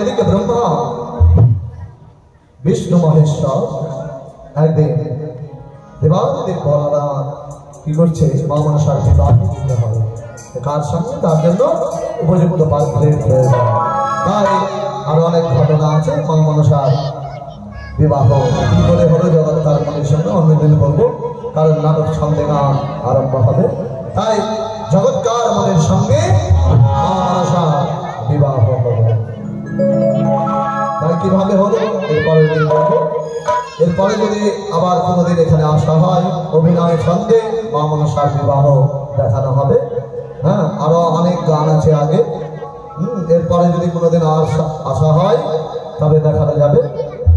এদিকে ব্রহ্মা বিষ্ণু মহেশ্বর একদিন দেবাদিদেব বলরা কি করছে মা মনসার বিবাহ দিতে হবে কার সঙ্গে তার জন্য উপযুক্ত পাত্রের প্রয়োজন তাই আরো অনেক ঘটনা আছে মা মনসার বিবাহ কি করে হলো জগৎকার মনের সঙ্গে অন্যদিন বলবো কারণ নাটক ছন্দে গান আরম্ভ হবে তাই জগৎকার মনের সঙ্গে মা মনসার বিবাহ হবে তাই কিভাবে হলো এরপরে দিন বলবো এরপরে যদি আবার কোনোদিন এখানে আসা হয় অভিনয় ছন্দে মা মনসার বিবাহ দেখানো হবে হ্যাঁ আরো অনেক গান আছে আগে এরপরে যদি কোনোদিন আসা হয় তবে দেখানো যাবে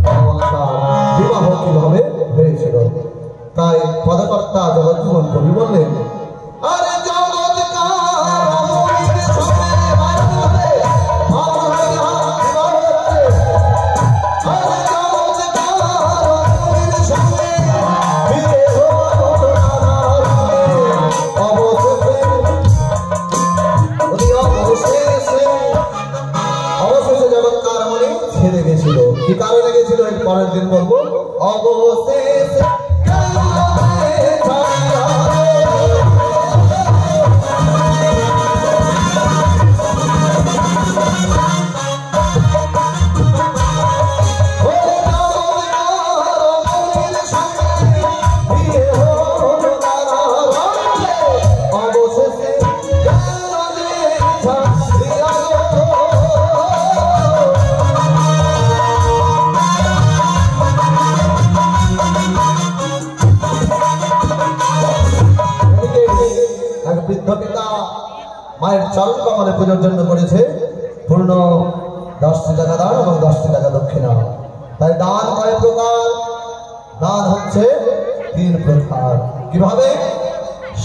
মা মনসার বিবাহ কিভাবে হয়েছিল তাই পদকর্তা জগজ্জীবন কবি বললেন আরে কি কারণে গেছিল এর পরের দিন বলবো অবশেষে মায়ের চরণ কমলে পুজোর জন্য করেছে পূর্ণ 10টি টাকা দান এবং 10টি টাকা দক্ষিণা তাই দান কয় প্রকার দান হচ্ছে 3 প্রকার কিভাবে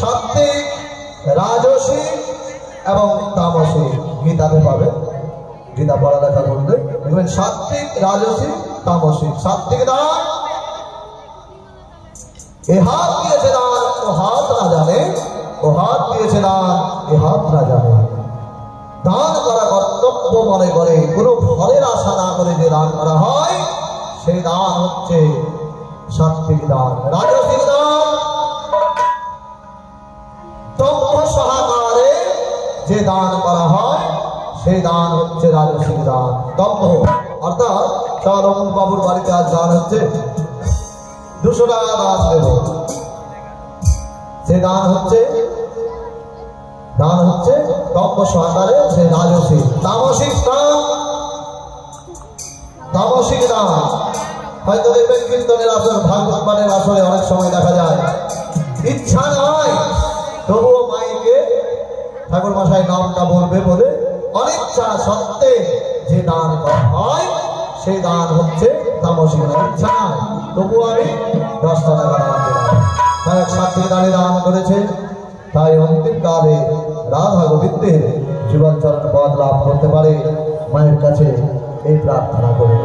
সাত্ত্বিক রাজসিক এবং তামসিক গীতাতে পাবে গীতা পড়ালেখা করলে দেখবেন সাত্ত্বিক রাজসিক তামসিক সাত্ত্বিক দান এ হাত দিয়েছে দান ও হাত না জানে ও হাত দিয়েছে দান এ হাত না জানে দান করা কর্তব্য মনে করে কোনো ফলের আশা না করে যে দান করা হয় সেই দান হচ্ছে সাত্ত্বিক দান রাজসিক দান তম্ভ সহকারে যে দান করা হয় সেই দান হচ্ছে রাজসিক দান তম্ভ অর্থাৎ চল অমুক বাবুর বাড়িতে আজ দান হচ্ছে 200 টাকা দান দেব সে দান হচ্ছে তম্ভ সহকারে সে রাজসিক তামসিক দান হয়তো দেখবেন কীর্তনের আসর ভাগবত পাঠের আসরে অনেক সময় দেখা যায় ইচ্ছা নয় তবুও মাইকে ঠাকুর মশাই নামটা বলবে বলে অনিচ্ছা সত্ত্বে যে দান করা হয় সেই দান হচ্ছে তামসিক দান ইচ্ছা নয় তবুও আমি 10 টাকা দান দিলাম তাই সাত্ত্বিক দানে দান করেছে তাই অন্তিম কালে রাধা গোবিন্দের জীবন চরণ পদ লাভ করতে পারে মায়ের কাছে এই প্রার্থনা করে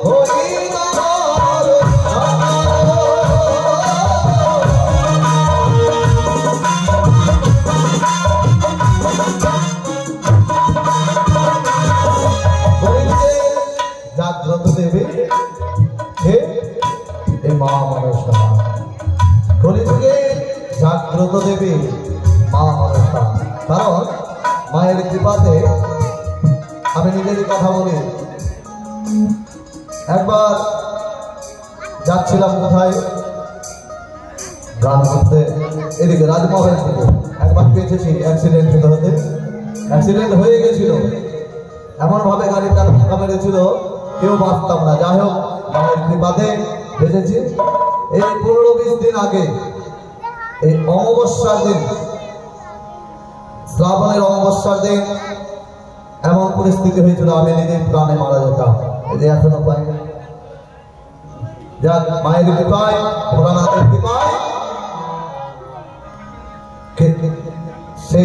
হরি জাগ্রত দেবী মা মনসা। কারণ মায়ের কৃপাতে আমি নিজেরই কথা বলি। একবার যাচ্ছিলাম কোথায় গান করতে, এদিকে রাজমহলের দিকে। একবার পেয়েছি অ্যাক্সিডেন্ট হতে, অ্যাক্সিডেন্ট হয়ে গেছিল, এমন ভাবে গাড়িটা ধাক্কা মেরেছিল কেউ বাঁচতাম না। যাই হোক মায়ের কৃপাতে বেঁচেছি। এই 15-20 দিন আগে এই অমাবস্যার দিন, শ্রাবণের অমাবস্যার দিন এমন পরিস্থিতি হয়েছিল আমি নিজের প্রাণে মারা যেতাম। এই যে এখনো পাই, যাক মায়ের কৃপায়, ভোলানাথের কৃপায় সে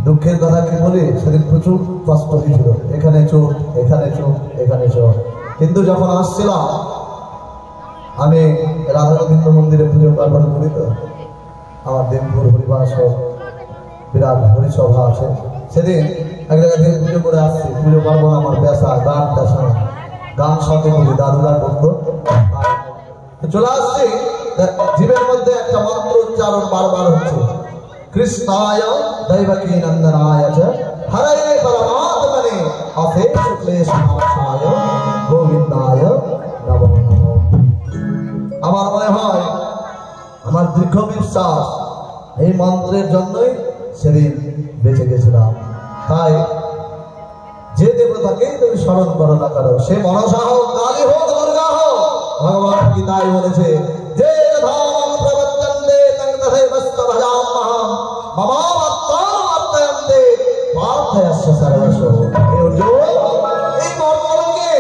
দুঃখের কথা কি বলি, সেদিন প্রচুর কষ্ট হয়েছিল। এখানে চোট, এখানে চোট, এখানে চোট। কিন্তু যখন আসছিলাম আমি রাধাগোবিন্দ মন্দিরে পুজো পার্বণ করি, তো আমার দেবপুর হরিবাস বিরাট হরিসভা আছে, সেদিন এক জায়গা থেকে পুজো করে আসছি। পুজো পার্বণ আমার পেশা, গান পেশা, গান সঙ্গে করি, দাদুরা করতো। চলে আসছি, জীবের মধ্যে একটা মন্ত্র উচ্চারণ বারবার হচ্ছে, কৃষ্ণায় দৈবকী নন্দনায় চ হরে পরমাত্মনে অশেষ ক্লেশনাশায় গোবিন্দায় নমো নমঃ। আমার মনে হয়, আমার দীর্ঘ বিশ্বাস, এই মন্ত্রের জন্যই সেদিন বেঁচে গেছিলাম। তাই যে দেবতাকেই তুমি স্মরণ করো না করো, সে মনসা হোক, কালী হোক, দুর্গা হোক, ভগবান গীতায় বলেছে যে ধাম প্রবর্তন্তে তং তথৈবস্ত ভজাম্যহম মমাবত্তামর্তয়ন্তে পার্থয়স্য সর্বস্ব। হে অর্জুন, এই মর্মলোকে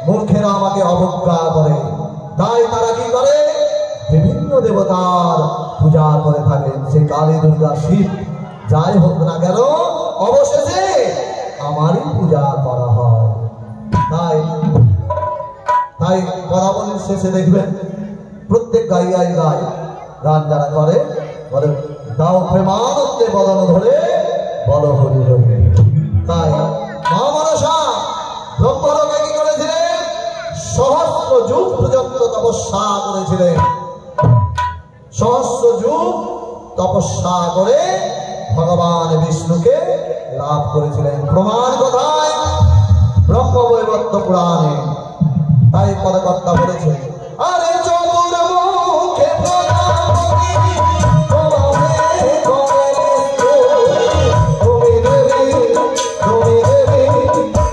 মূর্খেরা আমাকে অবজ্ঞা করে, তাই তারা কি করে, বিভিন্ন দেবতার পূজা করে থাকেন। সে কালী, দুর্গা, শিব যাই হোক না কেন, অবশেষে আমারই পূজা করা হয়। তাই বরাবরের শেষে দেখবেন প্রত্যেক গাইয়াই গায়, গান যারা করে বলে দাও প্রেমানন্দে বদন ধরে বলো হরি হরি। তাই মা মনসা ব্রহ্মলোকে কি করেছিলেন, সহস্র যুগ পর্যন্ত তপস্যা করেছিলেন। সহস্র যুগ তপস্যা করে ভগবান বিষ্ণুকে লাভ করেছিলেন। প্রমাণ কোথায়, ব্রহ্মবৈবর্ত পুরাণে। তাই পদকর্তা বলেছে, আরে চতুর্মুখে প্রজাপতি তুমি দেবী, তুমি দেবী,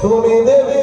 তুমি দেবী।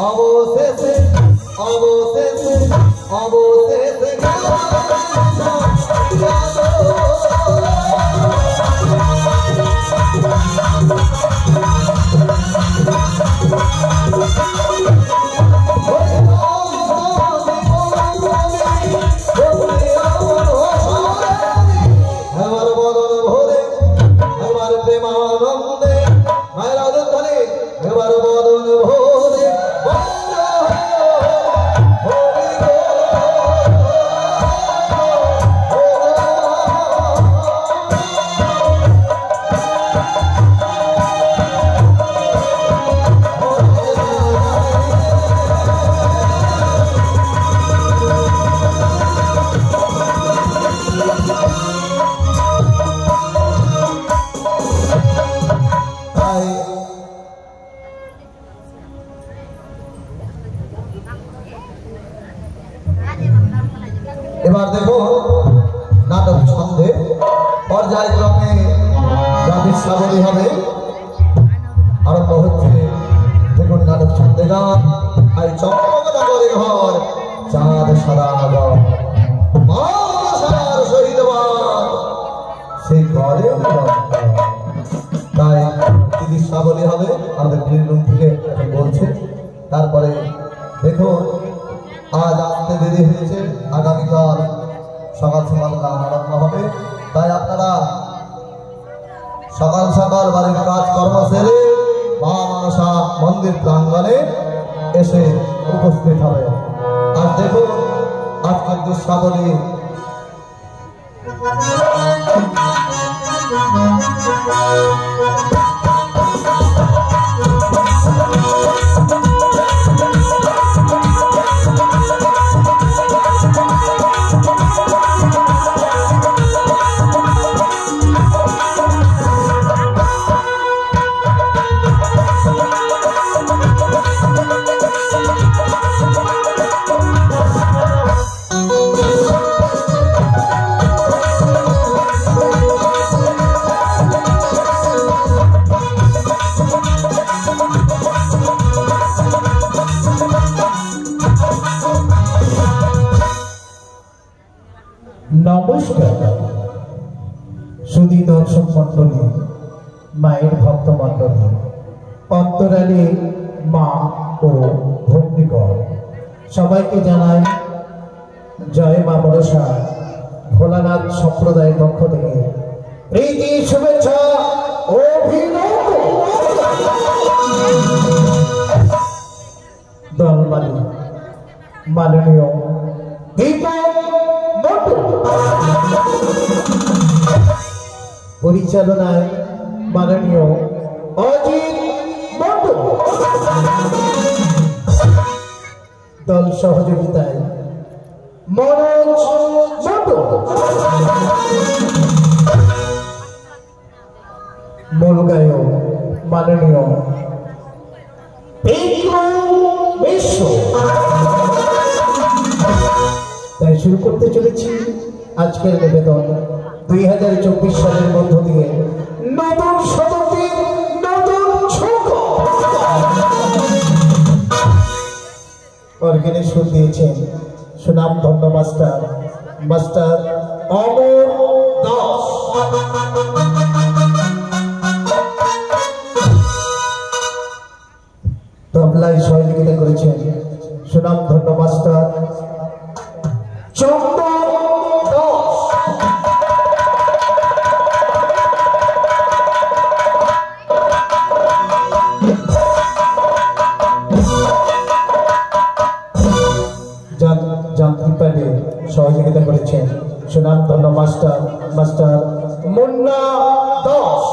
অবশেষে আনন্দে মায়ের আদর ধরে এবার বদন ভোরে এবার দেখো নাটক ছন্দে পর্যায়ক্রমে যা দৃশ্যাবলী হবে আরম্ভ হচ্ছে। দেখুন নাটক ছন্দে গান আর চম্পকনগরে ঘর চাঁদ সাদা সাদার শহীদ সেই ঘরে তাই কি দৃশ্যাবলী হবে আমাদের গ্রিন রুম থেকে বলছে। তারপরে দেখুন আজ আসতে দেরি হয়েছে, আগামীকাল সকাল সকাল গান আরম্ভ হবে। তাই আপনারা সকাল সকাল বাড়ির কাজ কর্ম সেরে মা মনসা মন্দির প্রাঙ্গণে এসে উপস্থিত হবে। আর দেখুন আজকের দৃশ্যাবলী নমস্কার সুধী দর্শক মন্ডলী, মায়ের ভক্ত মন্ডলী, অন্তরালী মা ও ভগ্নীগণ, সবাইকে জানাই জয় মা মনসা ভোলানাথ সম্প্রদায়ের পক্ষ থেকে প্রীতি শুভেচ্ছা ও দলমালী মাননীয় পরিচালনায় মাননীয় অজিত মন্ডল, দল সহযোগিতায় মনোজ মন্ডল, মূল গায়ক মাননীয় বিশ্ব। তাই শুরু করতে চলেছি আজকের নিবেদন 2024 সালের মধ্য দিয়ে নতুন শতাব্দীর নতুন ছোট অর্গানে সুর দিয়েছেন সুনাম ধন্য মাস্টার অমর দাস। তবলায় সহযোগিতা করেছেন সুনাম ধন্য মাস্টার চন্দন দাস। যান্ত্রিক প্যাডে সহযোগিতা করেছেন সুনাম ধন্য মাস্টার মুন্না দাস।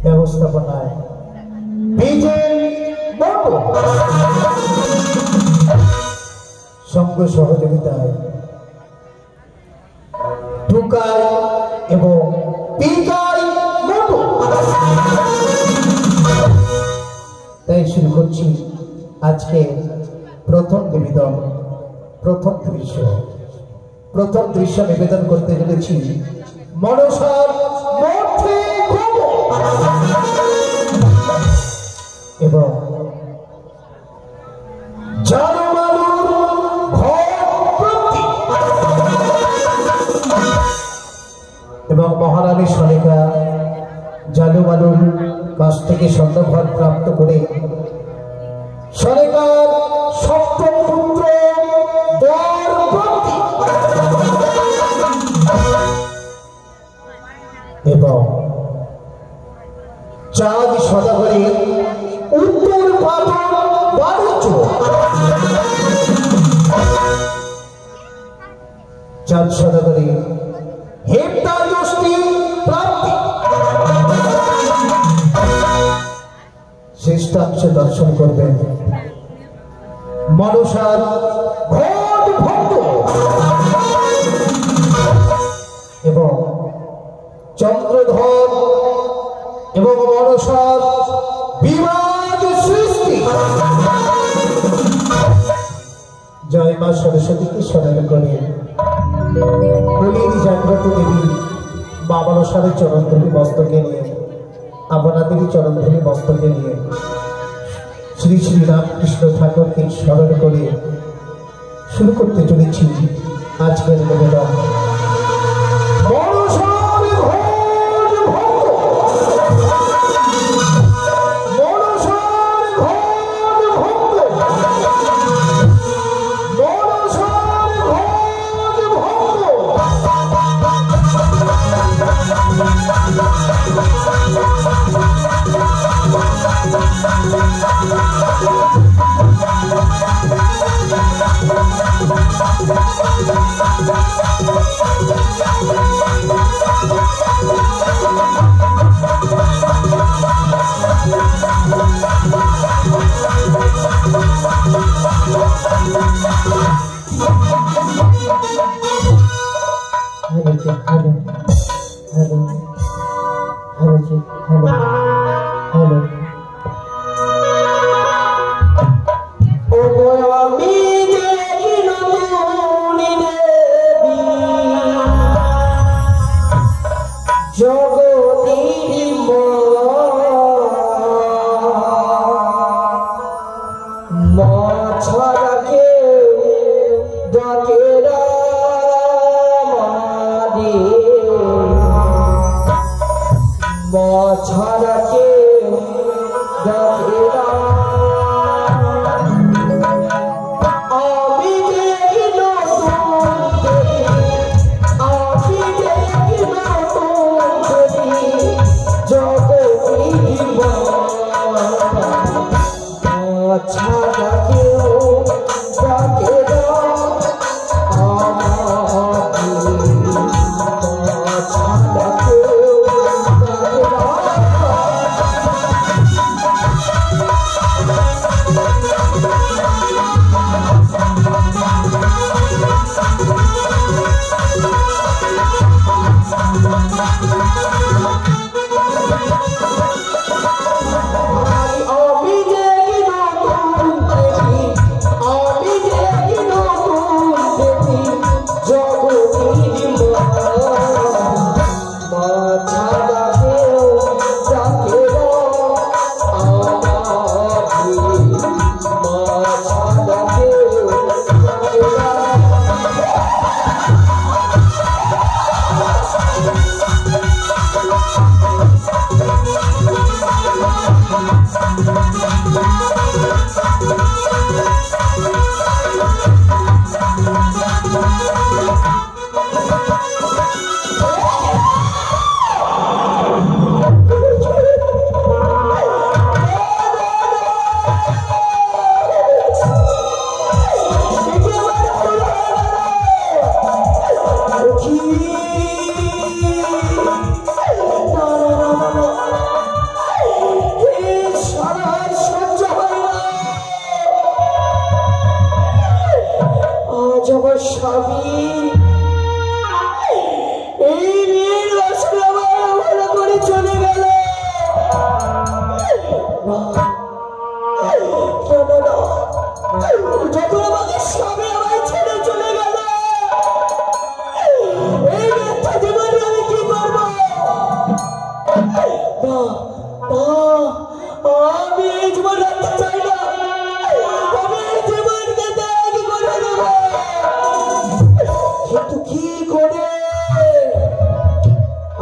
ব্যবস্থাপনায় সঙ্গ সহযোগিতায় টুকাই এবং পিকাই মোটু। তাই শুরু করছি আজকে প্রথম নিবেদন, প্রথম দৃশ্য নিবেদন করতে চলেছি মনসার মধ্যে এবং এবং মহারানী সনিকা জালুমালুর কাছ থেকে স্বর্ণভার প্রাপ্ত করে সরকার সপ্তম পুত্র এবং চাঁদ সদাগরে উত্তর পাটন বাণিজ্য চাঁদ সদাগরে হেমতাল দোষী প্রাপ্তি শ্রেষ্ঠাংশ দর্শন করবেন মনসার ঘট ভক্ত এবং চন্দ্রধর এবং মনসার বিবাদ সৃষ্টি। জয় মা সরস্বতীকে স্মরণ করে বলির জাগ্রত দেবী মা মনসারের চরণধূলি মস্তকে নিয়ে আপনাদেরই চরণধূলি মস্তকে নিয়ে শ্রী শ্রী রামকৃষ্ণ ঠাকুরকে স্মরণ করে শুরু করতে চলেছি আজকের নিবেদন।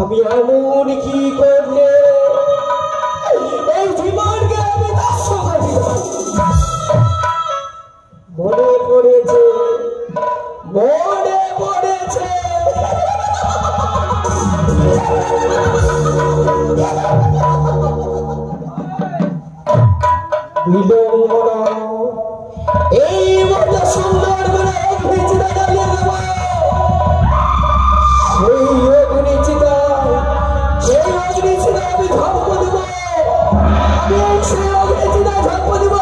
আমি এমন কি করলে বিলম্বনা এই মতো সুন্দর করে অগ্নিচিতা জ্বালিয়ে দেব। সেই অগ্নিচিতা আমি ধ্বংস দেব। আমি সেই অগ্নিচিতা ধ্বংস দেব।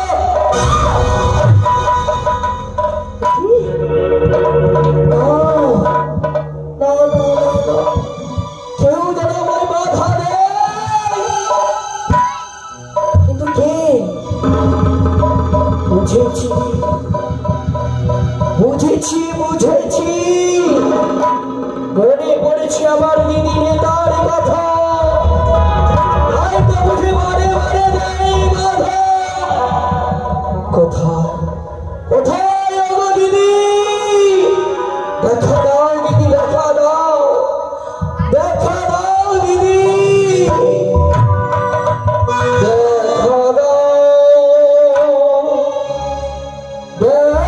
কেউ যেন আমায় বাধা দেয়। কিন্তু কে? বুঝেছি বুঝেছি বুঝেছি মনে পড়েছে আমার দিদি নেতার কথা। হয়তো বুঝে বারে বারে দেয় বাধা। কোথায় কোথায় গো দিদি? দেখা দাও দিদি, দেখা দাও, দেখা দাও দিদি, দেখা দাও, দেখা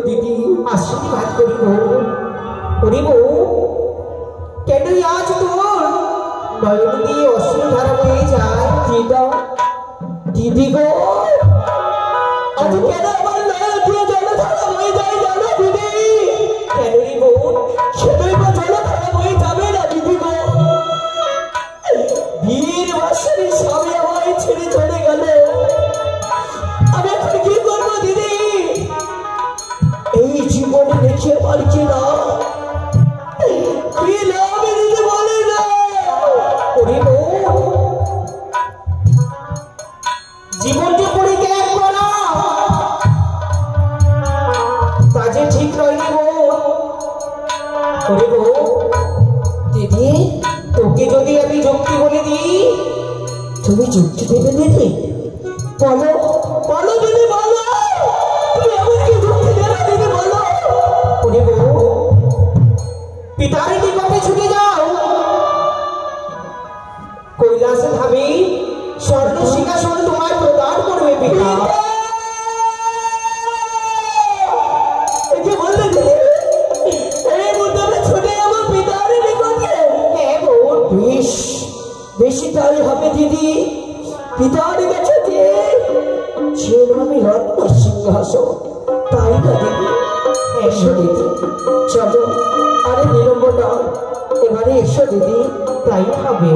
দিদি আশীর্বাদ করিব করিব। কেন আজ তোর নয়ন দিয়ে অশ্রু ধারা বয়ে যায়? দিদি গো, আজ কেন আমার নয়ন দিয়ে জলধারা বয়ে যায় জানো দিদি? কেন রে বোন, সেটাই বা জলধারা বয়ে যাবে না দিদি গো? বীর বাসুরী স্বামী আমায় ছেড়ে চলে গেল। আমি এখন কি করবো দিদি? এই জীবনে দেখে পারছি না, কি লাভ দিদি বলে না? জীবনকে পরিত্যাগ করা কাজে ঠিক নয় গো। দিদি, তোকে যদি আমি যুক্তি বলে দিই, তুমি যুক্তি দেবে দিদি? বলো বলো দিদি, বলো, তুমি আমাকে যুক্তি দেবে দিদি, বলো। পিতার নিকটে ছুটে যাও, কৈলাসে ভাবি স্বর্ণ সিংহাসন তোমায় প্রদান করবে পিতা। বললে এই মুহূর্তে ছুটে যাবো পিতার নিকটে। বেশ বেশি তাই হবে দিদি। পিতার কাছে যে আমি রত্ন সিংহাসন, তাই না দিদি? এসো দিদি, চলো। আরে বিলম্ব না, এবারে এসো দিদি, তাই হবে।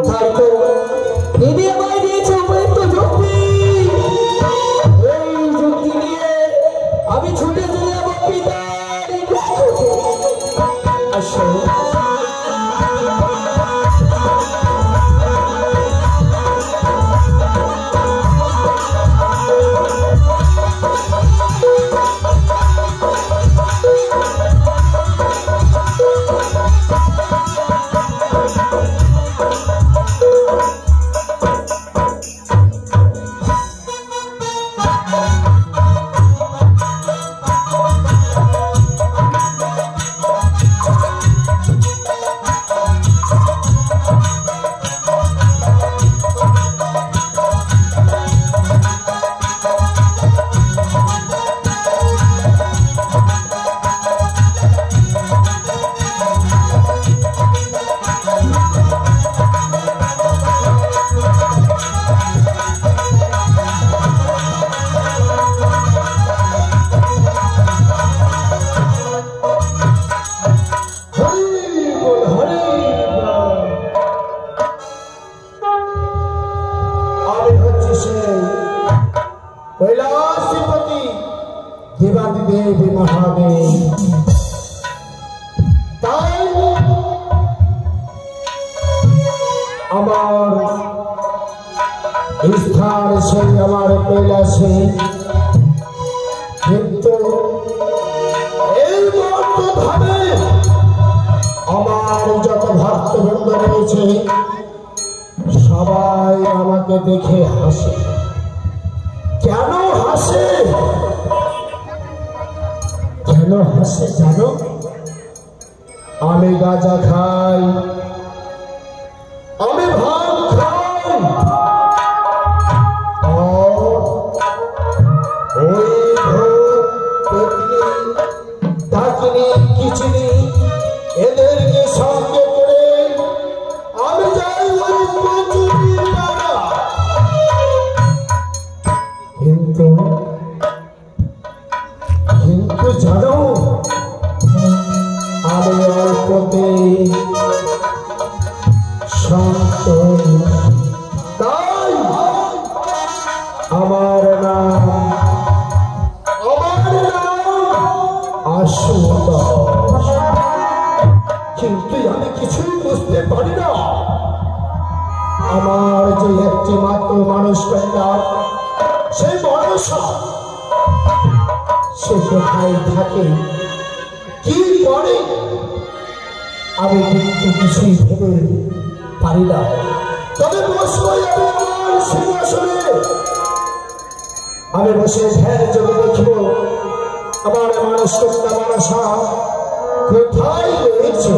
তাই তো দিদি আমায় দিয়েছে উপযুক্ত যুক্তি, এই যুক্তি নিয়ে আমি ছুটে চলে যাবো পিতার নিকটে। আসো কৈলাসপতি দেবাদিদেব মহাদেব, তাই আমার স্থান সেই আমার কৈলাসে, কিন্তু এই মর্তধামে আমার যত ভক্তবৃন্দ রয়েছে সবাই আমাকে দেখে হাসে। কেন হাসে? কেন হাসে জানো? আমি গাঁজা খাই, আমি ভাত খাই, ওই ডাকিনি কিচিনি এদেরকে সঙ্গে করে আমি যাই ওই কচুরি পাড়া। কিন্তু জানো আমি অল্পতে শান্ত, তাই আমার নাম আশুতোষ। কিন্তু আমি কিছুই বুঝতে পারি না, আমার যে একটি মাত্র মানুষ কন্যা, সেই মানুষা সে কোথায় থাকে, কি করে, আমি কিন্তু কিছুই ভেবে পারি না। তবে বসবো আমার সিংহাসনে, আমি বসে ধ্যান যোগে দেখব আমার মানুষ কন্যা মানুষা কোথায় রয়েছে।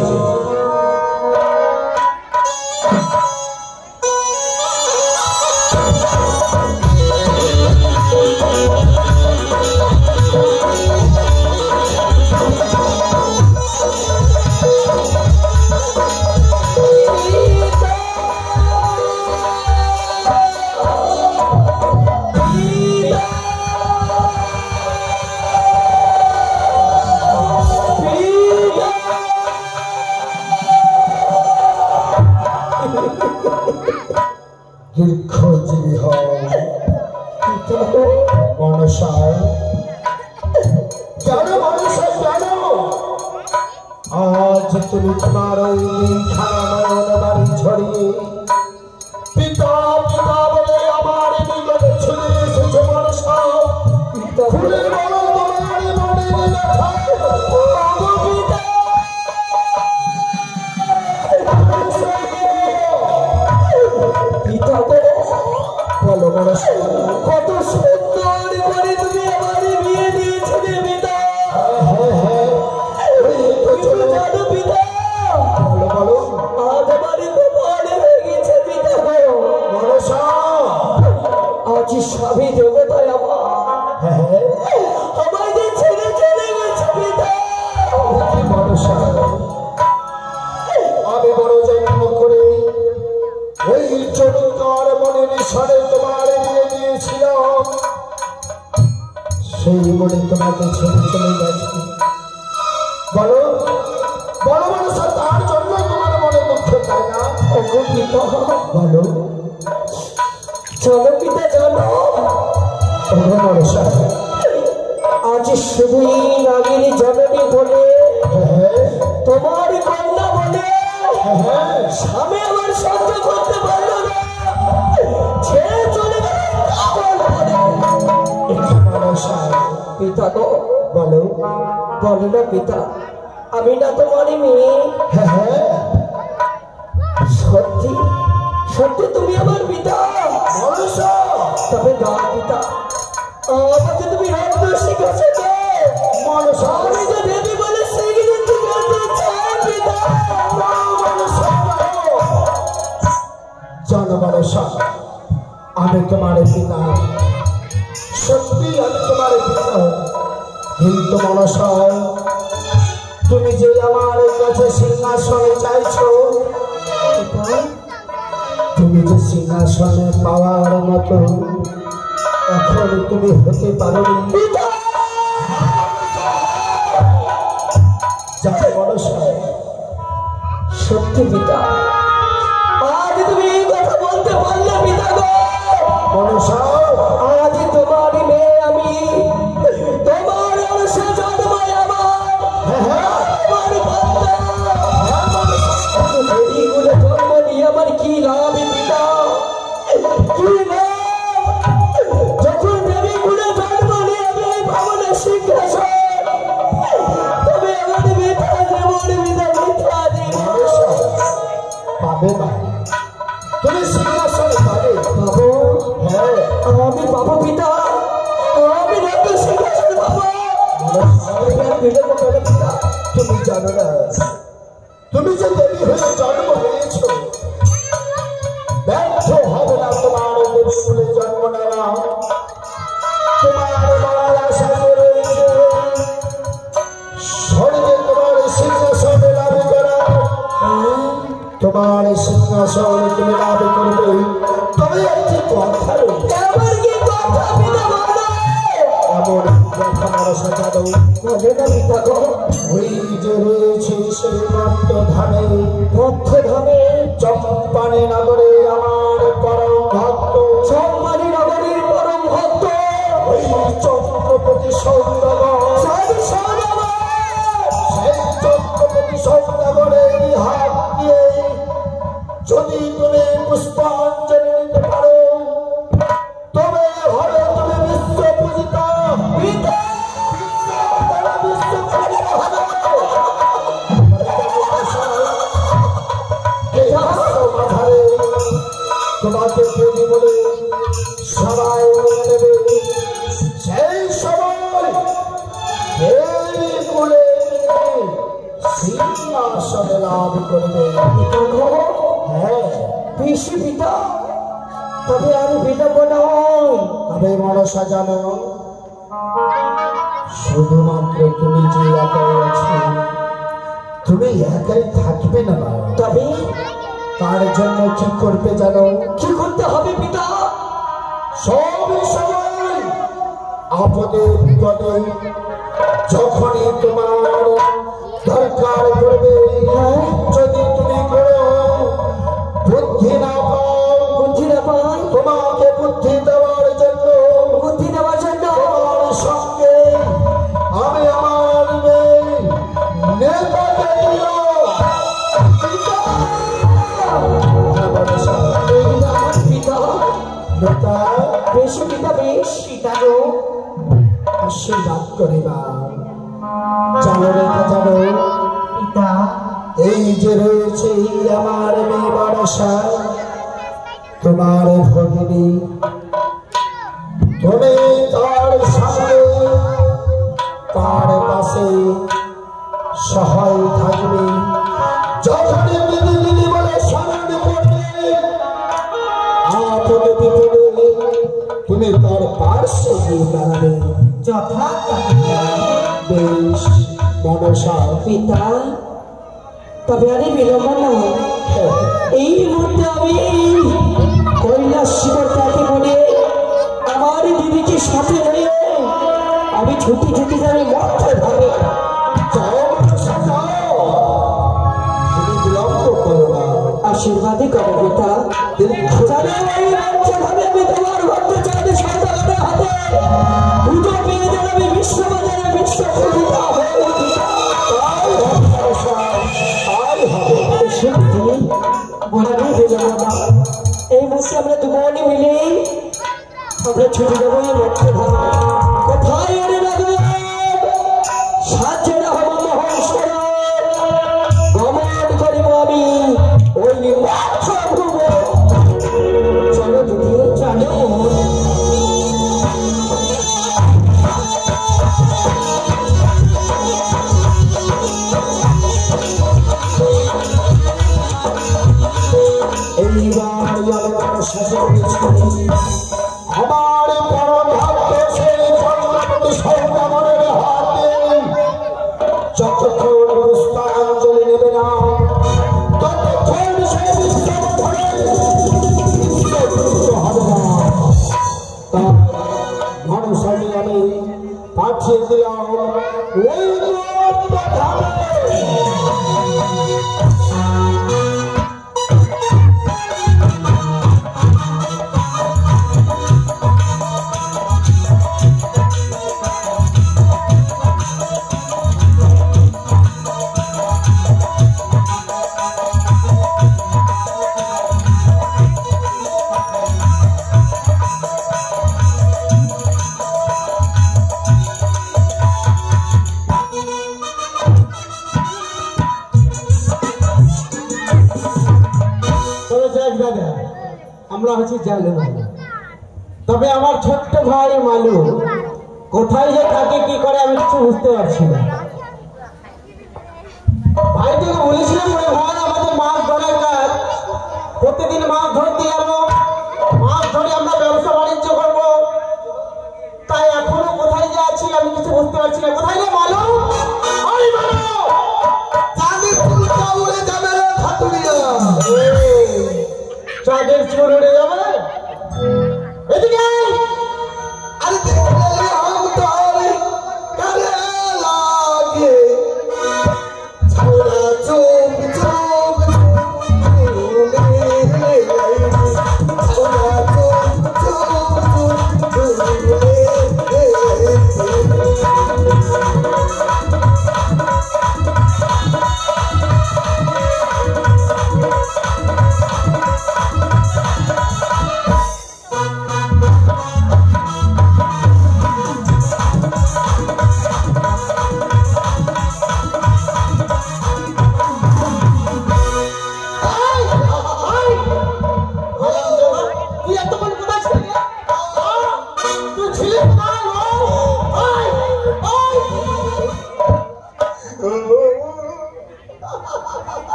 দীর্ঘজীবী হয় মনসায়, জানো মনসায় জানো, আজ তুমি তোমার ওই খানা বাড়ি ছড়িয়ে পিতা পিতা বলে আমার নিকটে ছুটে এসেছে মনসা। খুলে বলো তোমার মনের ব্যথা। বলো মনসা, কত সুন্দর করে তুমি আমার বিয়ে দিয়েছো পিতা। জানো পিতা, বলো বলো, আজ আমার মনে হয়ে গেছে পিতা। মনসা, আজ স্বামী দেবতায় আমার যে ছেড়ে চলে গেছে পিতা। মনসা, আমি বড় যত্ন করে ওই চমৎকার মনের ঈশ্বরে তোমার বিয়ে দিয়েছিলাম, সেই মনে তোমাকে ছেড়ে চলে গেছে। বলো বলো মনসা, তার জন্য ওগো পিতা বলো চলো পিতা চলো ওগো মনসা আজ শুধুই নাগিন জননী বলে হ্যাঁ তোমার কন্যা বলে হ্যাঁ স্বামী আমার সহ্য করতে পারলো না ছেড়ে চলে গেল পাগল বলে। মনসা পিতা গো বলো বলো না পিতা আমি না তোমারই মেয়ে হ্যাঁ হ্যাঁ সত্যি সত্যি তুমি আমার পিতা মনসা তবে না পিতা আমাকে তুমি রত্ন শিখেছো তো মনসা আমি তো দেবী বলে সেগুলো তুমি করতে চাই পিতা জানো মনসা আমি তোমার পিতা সত্যি আমি তোমার পিতা কিন্তু মনসা তুমি যে আমার কাছে সিংহাসনে চাইছো তুমি যে সিংহাসনে পাওয়ার মতো এখন তুমি হতে পারো যাকে মনসা সত্যি পিতা আজ তুমি এই কথা বলতে পারলে পিতা গো মনসা আজ তোমার মেয়ে আমি তোমার অংশে জন্মায় আমার কন্যা এইগুলো জন্ম নিয়ে আমার কি লাভ পিতা কি লাভ যখন দেবীগুলো জন্ম নিয়ে আমি ভবনে সিংহাসন তবে আমার পিতা যেমন পিতা মিথ্যা দিন পাবে না তুমি সিংহাসনে পাবে বাবু হ্যাঁ আমি বাবু পিতা আমি রক্ত সিংহাসন বাবু বিলম্ব করে পিতা তুমি জানো না তুমি যে দেবী হয়ে জন্ম নিয়েছো ব্যর্থ হবে না তোমার দেবী বলে জন্ম নেওয়া তোমার বড় আশা রয়েছে স্বর্গে তোমার সিংহাসন লাভ করা তোমার সিংহাসন তুমি লাভ করবে তবে একটি কথা রয়েছে আমার কি কথা পিতা বলো এমন কথা মনসা জানো বলে না পিতা গো ওই যে রয়েছে সেই মত্ত ধামে পক্ষ ধামে চম্পানি নগরে আমার পরম ভক্ত সম্মানী নগরীর পরম ভক্ত ওই চক্রবর্তী সৌন্দর সেই চক্রবর্তী সৌন্দরের হাত দিয়ে যদি তুমি পুষ্পাঞ্জলি নিতে পারো তবে হবে তুমি বিশ্ব পূজিতা পিতা বিশ্ব পূজিতা হবে মাথারে তোমাকে দেবী বলে সবাই মেনে নেবে সেই সময় দেবী বলে সিংহাসনে লাভ করবে পিতা গো হ্যাঁ বেশি পিতা তবে আমি বিলম্ব নয় তবে মনসা জানো শুধুমাত্র তুমি যে একাই আছো তুমি একাই থাকবে না তবে তার জন্য কি করবে জানো কি করতে হবে পিতা সব সময় আপদে বিপদে যখনই তোমার দরকার পড়বে যদি তুমি কোনো বুদ্ধি না পাও বুদ্ধি না পাই তোমাকে বুদ্ধি দেওয়ার জন্য বুদ্ধি দেওয়ার জন্য তোমার সঙ্গে আমি আমার মেয়ে নেতাকে দিলাম পিতা নেতা বেশি পিতা বেশ পিতা গো আশীর্বাদ করিবা জানো রেখা জানো পিতা এই যে রয়েছে আমার মেয়ে মনসা তোমার ভগিনী তুমি তার সামনে তার পাশে সহায় থাকবে যখনই দিদি দিদি বলে সামনে পড়বে আপদে বিপদে তুমি তার পার্শ্বে গিয়ে দাঁড়াবে বেশ মনসা পিতা তবে আরে বিলম্ব নয় এই মুহূর্তে আমি কৈলাস শিবর তাকে বলে আমার দিদিকে সাথে নিয়ে আমি ছুটি ছুটি যাবে মধ্যে ধরে যাও মনসা যাও তুমি বিলম্ব করো না আশীর্বাদে বলে দিয়ে যাবো না। এই মুহূর্তে আমরা দুজনে মিলে আমরা ছুটে যাবো এই লক্ষ্যে ধারা। কোথায় রে রাঘব সাজের হব মহোৎসব গমন করিব আমি ওই লক্ষ্য ভুব। চলো দিদি চলো। আমার পরম ভক্ত সেই চন্দ্রপতি সৌদাগরের হাতে যতক্ষণ পুষ্পাঞ্জলি নেবে না ততক্ষণ সে হবে না। মানুষ আমি পাঠিয়ে দিলাম ওই আমরা হচ্ছি জালু। তবে আমার ছোট্ট ভাই মালু কোথায় যে থাকে কি করে আমি কিছু বুঝতে পারছি না। ভাই তোকে বলেছিলাম ভাই আমাদের মাছ ধরার কাজ, প্রতিদিন মাছ ধরতে যাবো, মাছ ধরে আমরা ব্যবসা বাণিজ্য করবো। তাই এখনো কোথায় যে আছি আমি কিছু বুঝতে পারছি না। কোথায় রে মালু? ওই মালু চাঁদের ফুলটা উড়ে যাবে রে ভাতুরিয়া। চাঁদের চুল উড়ে যাবে এদিকে। আরে দেখলে হাম তারে কারে লাগে ছোড়া চোখ চোখ ছোড়া চোখ চোখ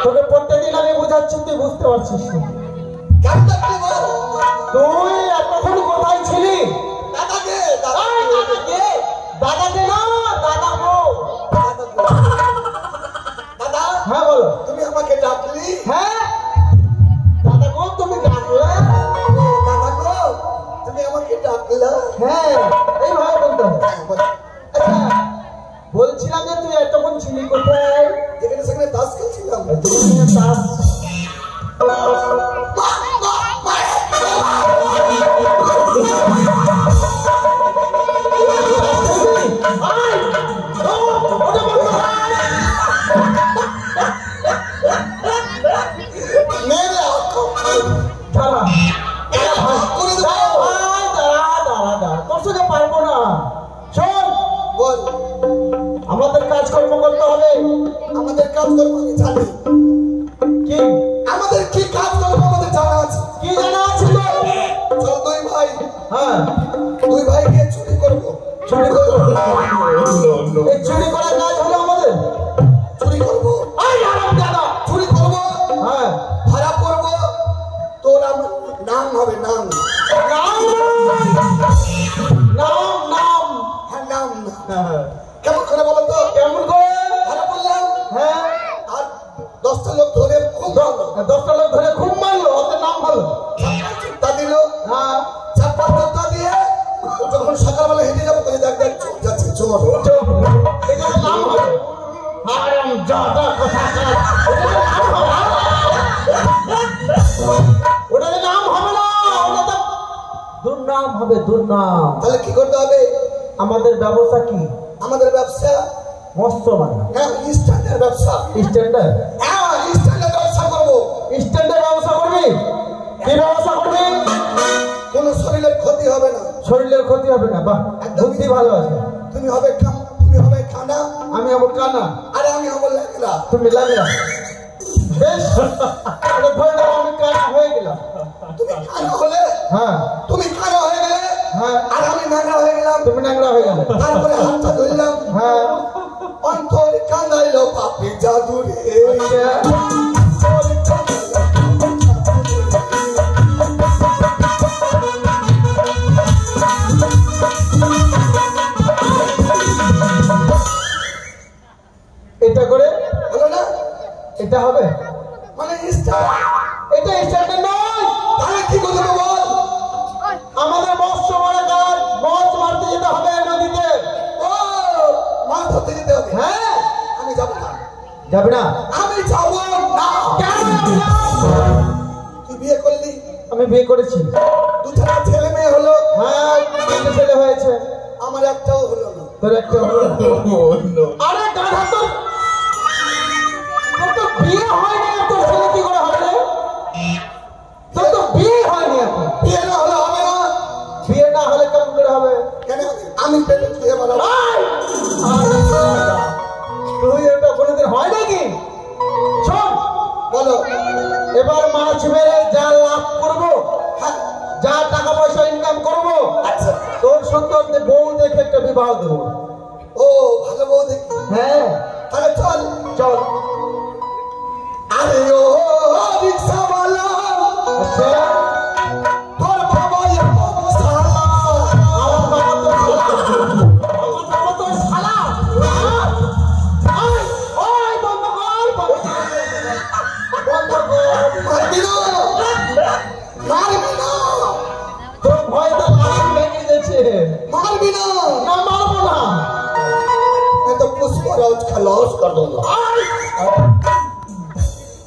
তোকে প্রত্যেকদিন আমি বোঝাচ্ছি তুই বুঝতে পারছিস না। তুই এতক্ষণ কোথায় ছিলি? দাদাকে দাদাকে না দাদা গো দাদা। হ্যাঁ বলো। তুমি আমাকে ডাকলি? হ্যাঁ দাদা গো তুমি ডাকলে। দাদা গো তুমি আমাকে ডাকলা? হ্যাঁ এইভাবে বলতে হবে। আচ্ছা বলছিলাম যে তুই এতক্ষণ ছিলি কোথায়? যেখানে সেখানে দাস খেলছিলাম। দাস তোর সঙ্গে পারবো না। শোন বল আমাদের কাজকর্ম করতে হবে। আমাদের কাজকর্ম আমি জানি। কি আমাদের কি কাজকর্ম আমাদের জানা আছে? কি জানা আছে? চল দুই ভাই। হ্যাঁ দুই ভাই গিয়ে চুরি করবো। চুরি করবো? এই চুরি করার কাজ হলো আমাদের। চুরি করবো চুরি করবো। হ্যাঁ ভাড়া করবো। তোর আমার নাম হবে নাম নাম নাম নাম। হ্যাঁ নাম কেমন করে বলো তো? কেমন করে ভাড়া করলাম? হ্যাঁ আর 10টা লোক ধরে খুব 10টা লোক ধরে খুব মারলো। ওদের নাম ভালো তা দিল। হ্যাঁ চাপা চোদ্দা দিয়ে যখন সকালবেলা হেঁটে যাবো তাহলে দেখ দেখ চোখ যাচ্ছে চোখ এটা নাম হবে। হারাম জাদা কথা ওটার নাম হবে না। ওটা তো দুর্নাম হবে দুর্নাম। তাহলে কি করতে হবে? আমাদের ব্যবসা কি? আমাদের ব্যবসা মস্ত মানে হ্যাঁ স্ট্যান্ডের ব্যবসা স্ট্যান্ডার্ড হ্যাঁ স্ট্যান্ডের ব্যবসা করবো স্ট্যান্ডার্ড ব্যবসা করবি কি ব্যবসা করবি কোনো শরীরের ক্ষতি হবে না শরীরের ক্ষতি হবে না বাহ বুদ্ধি ভালো আছে তুমি হবে খানা আমি হবো কানা আরে আমি হবো ল্যাংড়া তুমি লাগলা বেশ তাহলে ধরে নাও আমি কানা হয়ে গেলাম তুমি খানা হলে হ্যাঁ তুমি খানা হয়ে গেলে হ্যাঁ আর আমি ন্যাংরা হয়ে গেলাম তুমি ন্যাংরা হয়ে গেলে তারপরে হাতটা ধরলাম হ্যাঁ অন্তর কান্দাইলো পাপি জাদু রে এটা করে হলো না এটা হবে মানে এটা স্ট্যান্ডার্ড নয় তাহলে কি করতে বল আমাদের মৎস্য মারা কাজ মাছ মারতে যেতে হবে নদীতে ও মাছ ধরতে যেতে হবে হ্যাঁ আমি যাব না যাবে না আমি যাব না কেন যাবে না তুই বিয়ে করলি আমি বিয়ে করেছি দুটা ছেলে মেয়ে হলো হ্যাঁ তিনটে ছেলে হয়েছে আমার একটাও হলো না তোর একটা হলো আরে গাধা তোর তো বিয়ে হয়নি তোর ছেলে কি করে হবে তোর তো বিয়ে হয়নি এখন বিয়ে না হলে হবে না বিয়ে না হলে কেমন করে হবে কেন আমি পেটে খেয়ে বানাবো তুই এটা কোনোদিন হয় নাকি শোন বলো এবার মাছ মেরে যা লাভ করবো হ্যাঁ যা টাকা পয়সা ইনকাম করবো আচ্ছা তোর সন্তানদের বউ দেখে একটা বিবাহ দেবো ও ভালো বউ দেখি হ্যাঁ তাহলে চল চল আরে ও রিক্সাওয়ালা আচ্ছা তোর বাবা এত সালা আমার বাবা তো শালা ওই বন্ধ কর মারবি না মারবি না তোর ভয় তো লাল ভেঙে গেছে मारबी ना না মারবো না मैं तो पुष्पराज खलास कर दूंगा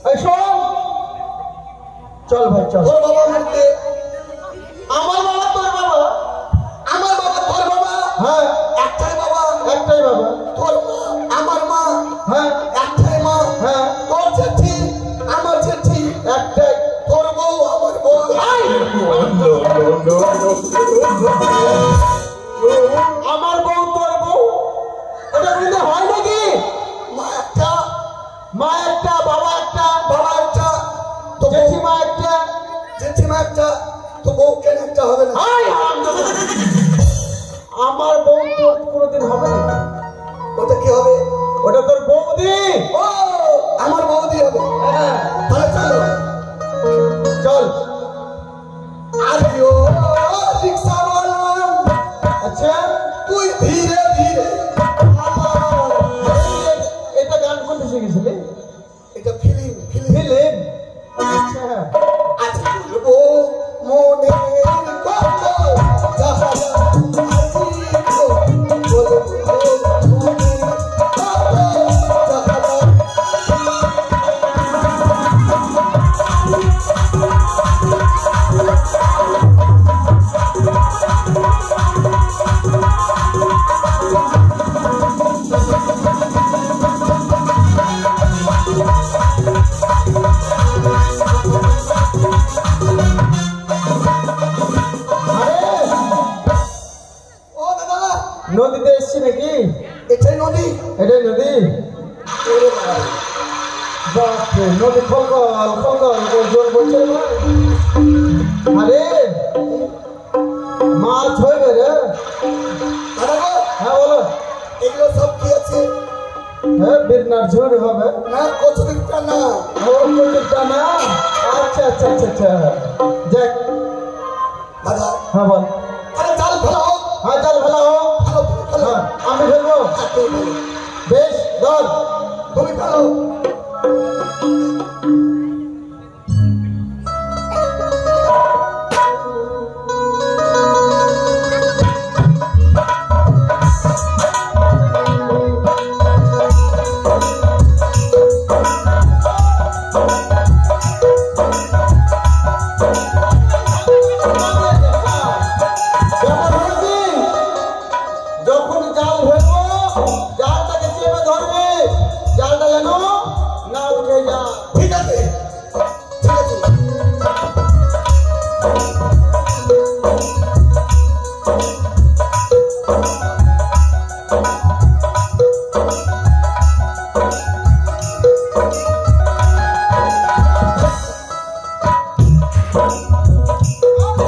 এই শোন চল ভাই চল তোর বাবা মারতে আমার বাবা তোর বাবা আমার বাবা তোর বাবা হ্যাঁ একটাই বাবা একটাই বাবা তোর মা আমার মা হ্যাঁ একটাই মা হ্যাঁ তোর জেঠি আমার জেঠি একটাই তোর বউ আমার বউ আমার বউ তোর বউ এটা কিন্তু হয় নাকি মা একটা মা একটা বাবা একটা বাবা একটা তো জেঠিমা একটা জেঠিমা একটা তো বউ কেন একটা হবে না হাই আমার বউ তোর কোনোদিন হবে নাকি ওটা কি হবে ওটা তোর বৌদি ও আমার বৌদি হবে হ্যাঁ তাহলে চলো চল আরে ও রিক্সাওয়ালা আচ্ছা তুই ধীরে ধীরে এটা গান কোনটা শিখেছিলি এটা ফিলিং ফিল্ম আচ্ছা আজ বলবো মনের কথা যাহা বলবো মনের কথা যাহা ও দাদা নদীতে এসছি নাকি এটাই নদী এটাই নদী ওরে বাবা বাপরে নদী খলকল জোর বলছে না আরে মাছ হইবে রে দাদা গো হ্যাঁ বলো এগুলো সব কি আছে হ্যাঁ বিরনার ঝুড় হবে না কচুরিটা না ও কোটিটা না আচ্ছা আচ্ছা আচ্ছা আচ্ছা দেখ দাদা হ্যাঁ বল আরে জাল ফেলাও হ্যাঁ চল ফেলা হোক ফেলো ফেলো হ্যাঁ আমি ফেলবো বেশ দল তুমি ফেলো যখন জাল ফেলবো জালটাকে চেপে যেন না উঠে যা। ঠিক আছে ঠিক আছে।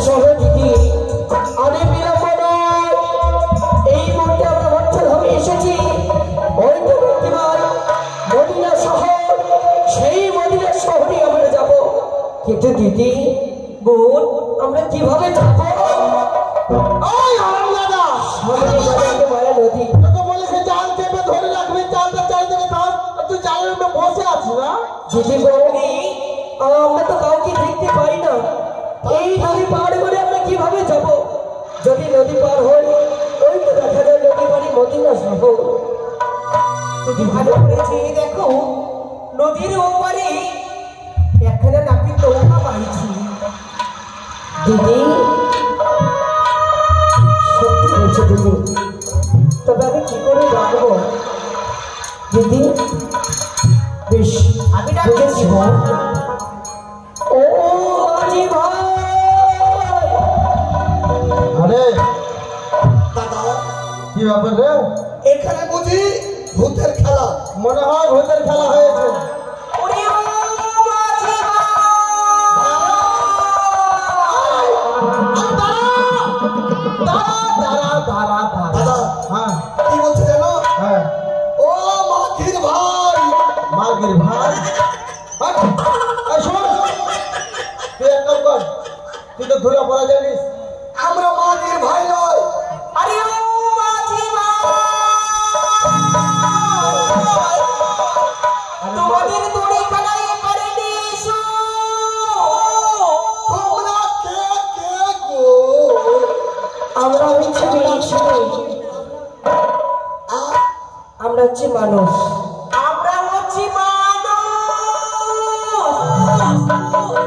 চলো দিদি, অনেক বিলম্ব নয়, এই মুহূর্তে আমরা মধ্যধামে এসেছি। ওই তো প্রতিবার মদিনা শহর, সেই মদিনা শহরে আমরা যাব। কিন্তু দিদি বোন, আমরা কিভাবে যাব? ওই আরামলা দাস, সামনে গেলে মায়া নদী। তোকে বলেছে জাল চেপে ধরে রাখবি, জালটা চারিদিকে থাক, আর তুই জালের উপরে বসে আছিস না? দিদি বৌনি, আমরা তো কাউকে দেখতে পাই না। এই নদী পার করে আমরা কিভাবে যাব? যদি নদী পার হই, ওই তো দেখা যায় নদী পাড়ি মদিনা শহর। তুমি ভালো করেছি, দেখো নদীর ওপারে একখানা নাকি নৌকা পাইছি। দিদি সত্যি বলছে দিদি, তবে আমি কি করে রাখবো দিদি? বেশ, আমি বুঝেছি। ও মাঝি ভাই, আরে দাদা কি ব্যাপার রে? এখানে বুঝি ভূতের খেলা? মনে হয় ভূতের খেলা হয়েছে। ওরে ও মাঝি দাদা হ্যাঁ কি বলছে জানো? হ্যাঁ, ও মাখির ভাই, মার্গির ভাই। এই শোন, তুই এক কাম কর, তুই তো ধুলা পড়া জানিস। আমরা মাখির ভাই নয়। আরে ও মাঝি ভাই, তোমাদের দড়ি কানাই করে দিয়েছো। তোমরা কে কে গো? আমরা হচ্ছে আমরা হচ্ছে মানুষ। আমরা হচ্ছে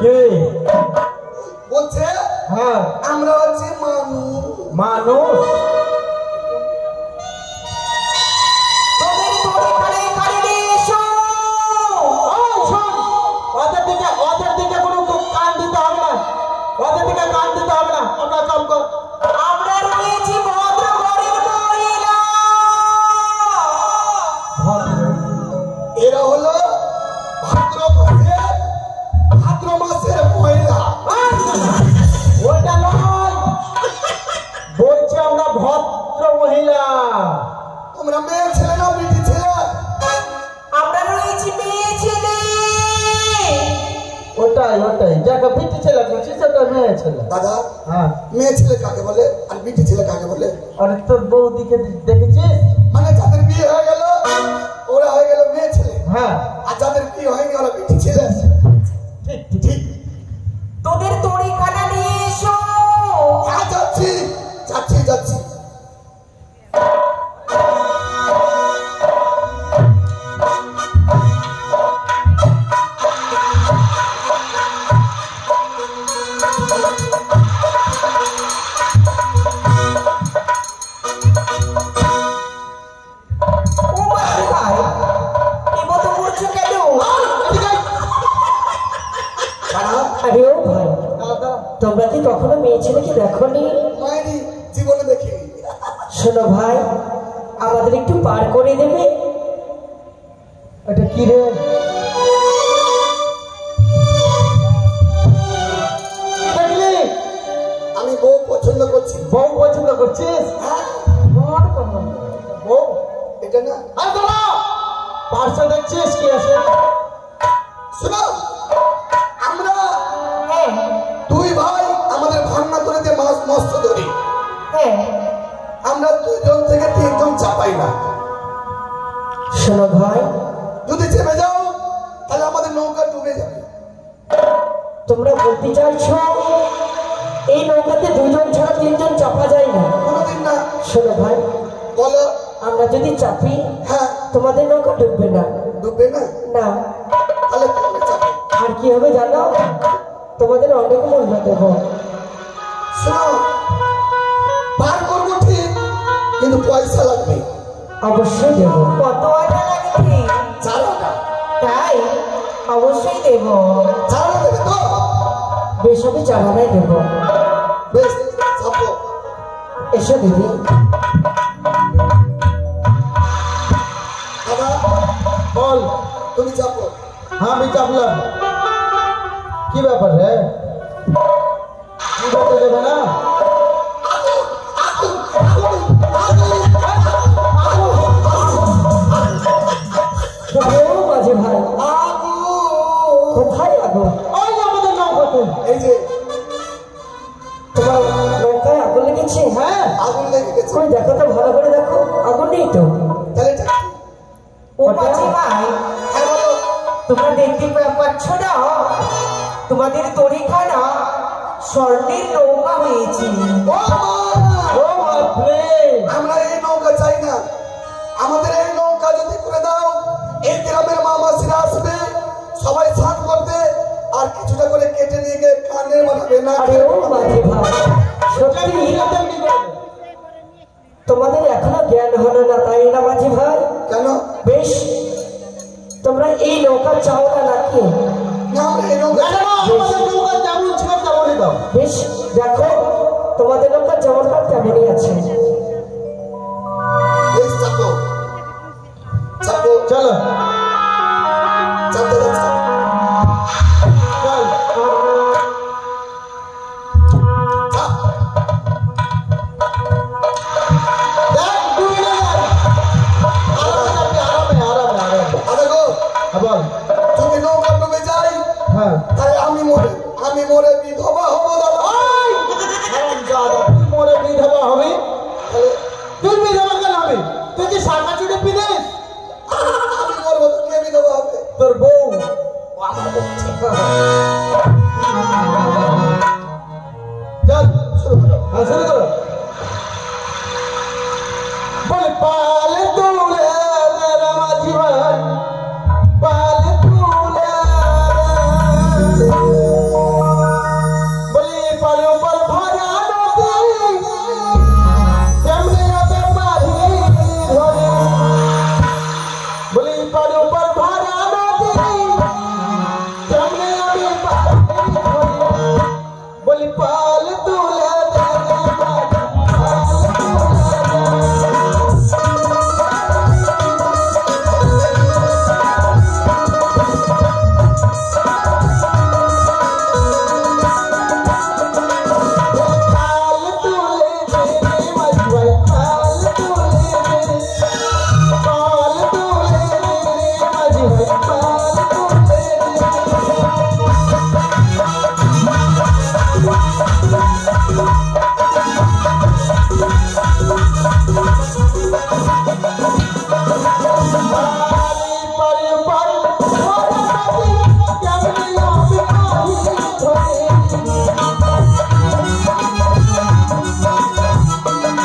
কে? বলছে হ্যাঁ, আমরা হচ্ছে মানুষ। মানুষ। তোদের দড়ি কানাই করে দিয়েছো। ওই শোন, ওদের দিকে কোনো কান দিতে হবে না, ওদের দিকে কান দিতে হবে না। আমরা কাম কর। আমরা রয়েছি ভদ্র ঘরের মহিলা। এরা হলো ভাদ্র মাসের মহিলা। ওইটা নয়, বলছি আমরা ভদ্র মহিলা। তোমরা মেয়ে ছেলে না বিটি ছেলে? আমরা রয়েছি মেয়ে ছেলে। ওটাই যাকে বিটি ছেলে বলছি সেটা মেয়ে ছেলে। দাদা হ্যাঁ, মেয়ে ছেলে কাকে বলে আর বিটি ছেলে কাকে বলে? আরে তোর বৌদিকে দেখেছিস? মানে যাদের বিয়ে হয়ে গেল ওরা হয়ে গেল মেয়ে ছেলে, হ্যাঁ, আর যাদের বিয়ে হয়নি ওরা বিটি ছেলে। ঠিক। ঠিক। তোদের দড়ি কানা নিয়ে এসো। হ্যাঁ যাচ্ছি যাচ্ছি যাচ্ছি। ও মাঝি ভাই, এবার তো করছো কেন? দাদা আরে ও ভাই, দাদা, তোমরা কি কখনো মেয়ে ছেলেকে দেখোনি? মায়েরই জীবনে দেখিনি। শোনো ভাই, আমাদের একটু পার করে দেবে? এটা কি রে? দেখলি, আমি বউ পছন্দ করছি। বউ পছন্দ করছিস? হ্যাঁ বউ এটা না। আর দাদা, পার্সে দেখছিস কি আছে? শোনো, আমরা হ্যাঁ দুই ভাই আমাদের ভাঙনা ধরে মাছ মস্ত ধরি। হ্যাঁ। আমরা 2 জন থেকে 3 জন চাপাই না। শোনো ভাই, যদি চেপে যাও তাহলে আমাদের নৌকা ডুবে যাবে। তোমরা বলতে চাইছো এই নৌকাতে 2 জন ছাড়া 3 জন চাপা যায় না? কোনোদিন না। শোনো ভাই, বলো। আমরা যদি চাপি হ্যাঁ তোমাদের নৌকা ডুববে না। ডুববে না? না। তাহলে তোমরা চাপো। আর কি হবে জানো? তোমাদের অনেক মূল্য দেবো। শোনো, পার করবো ঠিক, কিন্তু পয়সা লাগবে। অবশ্যই দেবো। কত টাকা লাগবে? 4 টাকা। অবশ্যই দেব। চালানো দেবে তো? বেশ আমি চালানাই দেব। বেশ চাপো। এসো দিদি। দাদা বল। তুমি চাপো। হ্যাঁ আমি চাপলাম। কি ব্যাপার রে? কি করতে দেবে না? মাঝে ভাই কোথায় আগুন? ওই যে আমাদের নৌকাতে। এই যে তোমার নৌকায় আগুন লেগেছে? হ্যাঁ আগুন লেগে গেছে। কই দেখো তো, ভালো করে দেখো, আগুন নেই তো। তাহলে এটা কি? ও মাঝে ভাই, হ্যাঁ বলো। তোমরা দেখতে পাচ্ছ না তোমাদের তরিখানা স্বর্ণের নৌকা হয়েছে। ও মা! ও বাপরে। আমরা এই নৌকা চাই না। আমাদের এই নৌকা যদি করে দাও, এই গ্রামের মামাসিরা আসবে, সবাই স্নান করতে, আর কিছুটা করে কেটে নিয়ে গিয়ে কানের বানাবে না। আরে ও মাঝে ভাই, সত্যি তোমাদের এখনো জ্ঞান হলো না, তাই না মাঝে ভাই? কেন? বেশ, তোমরা এই নৌকা চাও না নাকি? না, আমরা এই নৌকা না, না, আমাদের নৌকা যেমন ছিল তেমনই দাও। বেশ, দেখো তোমাদের নৌকা যেমনকার তেমনই আছে। বেশ চাপো। চাপো। চলো চাপতে যাচ্ছে। চল। চাপ। দেখ ডুবে না যায়। আরামে যাবি, আরামে আরামে আরামে। আরে গো, হ্যাঁ, বল। যদি নৌকা ডুবে যাই, হ্যাঁ। তাই আমি মরে বিধবা হবো দাদা। ওই! হারামজাদা, তুই মরে বিধবা হবি? তাহলে তুই বিধবা কেন হবি? তুই কি শাখা চুড়ে বিদেশ? আমি মরবো তো কে বিধবা হবে? তোর বউ। চল শুরু করো। হ্যাঁ, শুরু করো। বলে পালে তুলে রে মাঝি ভাই, পালে তুলে বলি পালে উপর ভরা নদী, কেমনে হবে পারি ধরে। বলি পালে উপর ভরা নদী, কেমনে হবে পারি ধরে। বলি পাল তুলে দে রে মাঝি, পাল তুলে দে। पाल तुले दे माझी भाई, पाल तुले दे, पाल तुले दे माझी भाई, पाल तुले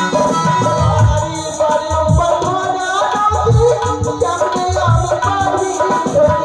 पाली पर भरा नदी, केमने आवे पारी धरे।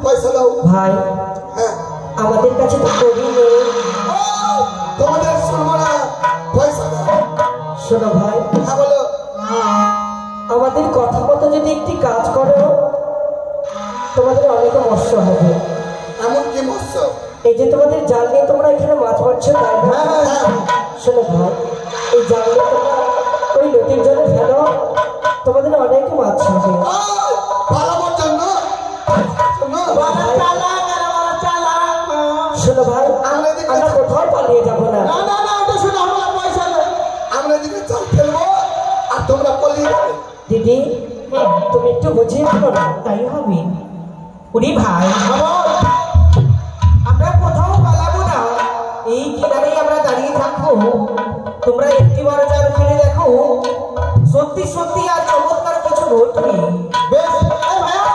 পয়সা দাও। ভাই, হ্যাঁ, আমাদের কাছে তো কবি নেই। তোমাদের শুনবো না, পয়সা দাও। শোনো ভাই, হ্যাঁ বলো। আমাদের কথা মতো যদি একটি কাজ করো, তোমাদের অনেক মৎস্য হবে। এমন কি মৎস্য? এই যে তোমাদের জাল নিয়ে তোমরা এখানে মাছ মারছো, তাই না? হ্যাঁ, শোনো ভাই, এই জাল নিয়ে তোমরা ওই নদীর জলে ফেলো, তোমাদের অনেক মাছ হবে। পালাবার জন্য। শোনো, শোনো ভাই, আমরা কোথাও পালিয়ে যাবো না। আমরা এদিকে জাল ফেলবো আর তোমরা পলিয়ে যাবে। দিদি, তুমি একটু বুঝিয়ে বলো না। তাই হবে। উনি ভাই আমরা কোথাও পালাবো না, এই কিনারেই আমরা দাঁড়িয়ে থাকবো। তোমরা একটিবার জাল ফেলে দেখো, সত্যি সত্যি আর চমৎকার কিছু ঘটবে। বেশ এই ভাইয়া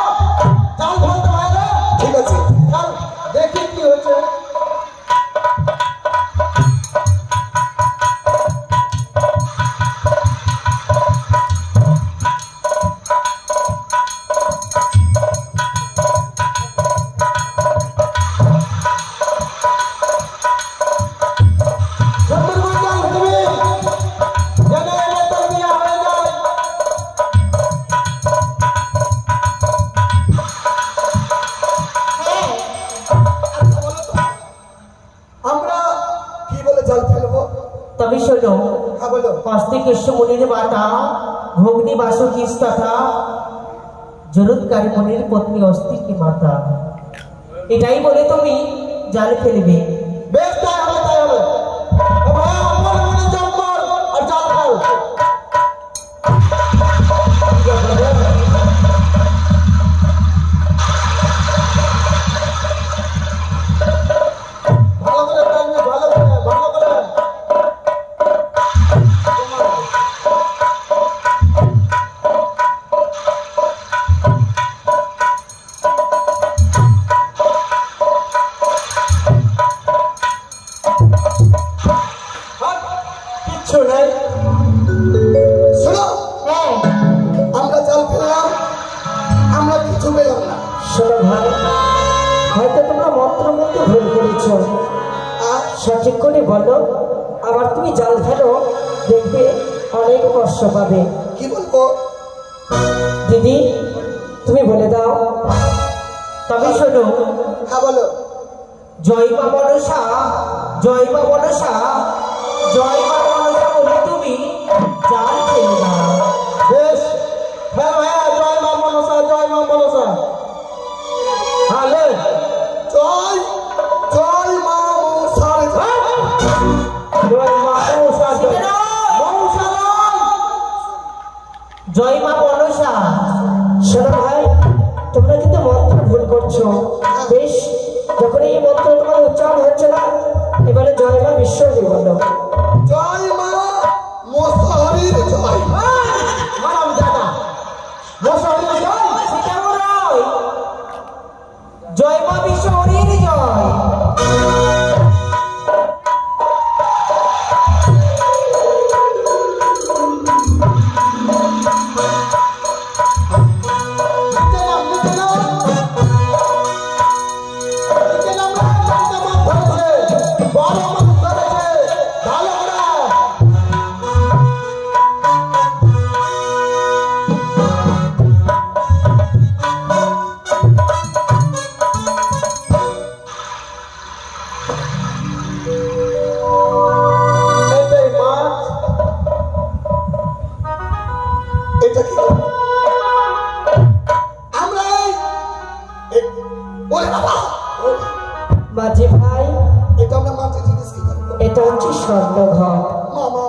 জাল ফেলতে ভাইয়া ঠিক আছে চল দেখি কি হচ্ছে। তবে শোনো, হ্যাঁ বলো পাঁচটি কৃষ্ণমণির মাতা ভগ্নী বাসুকীস তথা জরুৎকারী মণির পত্নী অস্তিকি মাতা, এটাই বলে তুমি জাল ফেলবে। বেশ তাই হবে তাই হবে। ও ভাইয়া আমার মনে জম কর আর জাল ফেল। ভালো করে টানবে, ভালো করে ভালো করে। কিচ্ছু নেই। শোনো হ্যাঁ আমরা জাল ফেললাম, আমরা কিছু পেলাম না। শোনো ভাই, হয়তো তোমরা মন্ত্র মধ্যে ভুল করেছো, আর সঠিক করে বলো। আবার তুমি জাল ফেলো, দেখবে অনেক কষ্ট পাবে। কি বলবো? দিদি তুমি বলে দাও। তবে শোনো, হ্যাঁ বলো জয় মা মনসা, জয় মা মনসা, জয় মা মনসা বলে তুমি জাল ফেলে দাও। বেশ হ্যাঁ ভাইয়া জয় মা মনসা, জয় মা মনসা। হ্যাঁ লে জয় জয় মা মনসার জয়। জয় মা মনসা, সেটা নয়, মনসা নয়। জয় মা মনসা। শোনো ভাই, তোমরা কিন্তু মন্ত্র ভুল করছো। বেশ, যখন এই মন্ত্র তোমার উচ্চারণ হচ্ছে না, এবারে জয় মা বিশ্বজি বলো। জয় মা মশাহরির জয়। মারাম জানা মশা হলে জয়। সেটাও নয়, জয় মা বিশ্বহরির জয়। নিচে নাম নিচে নাম নিচে নাম একটা মাছ ধরেছে, বড় মাছ ধরেছে, ভালো করে। এটাই মাছ। এটা কি? আমরা ওরে বাবা, মাঝি ভাই, এটা আমরা মাঠে জিনিস কি করবো? এটা হচ্ছে স্বর্ণঘর। মামা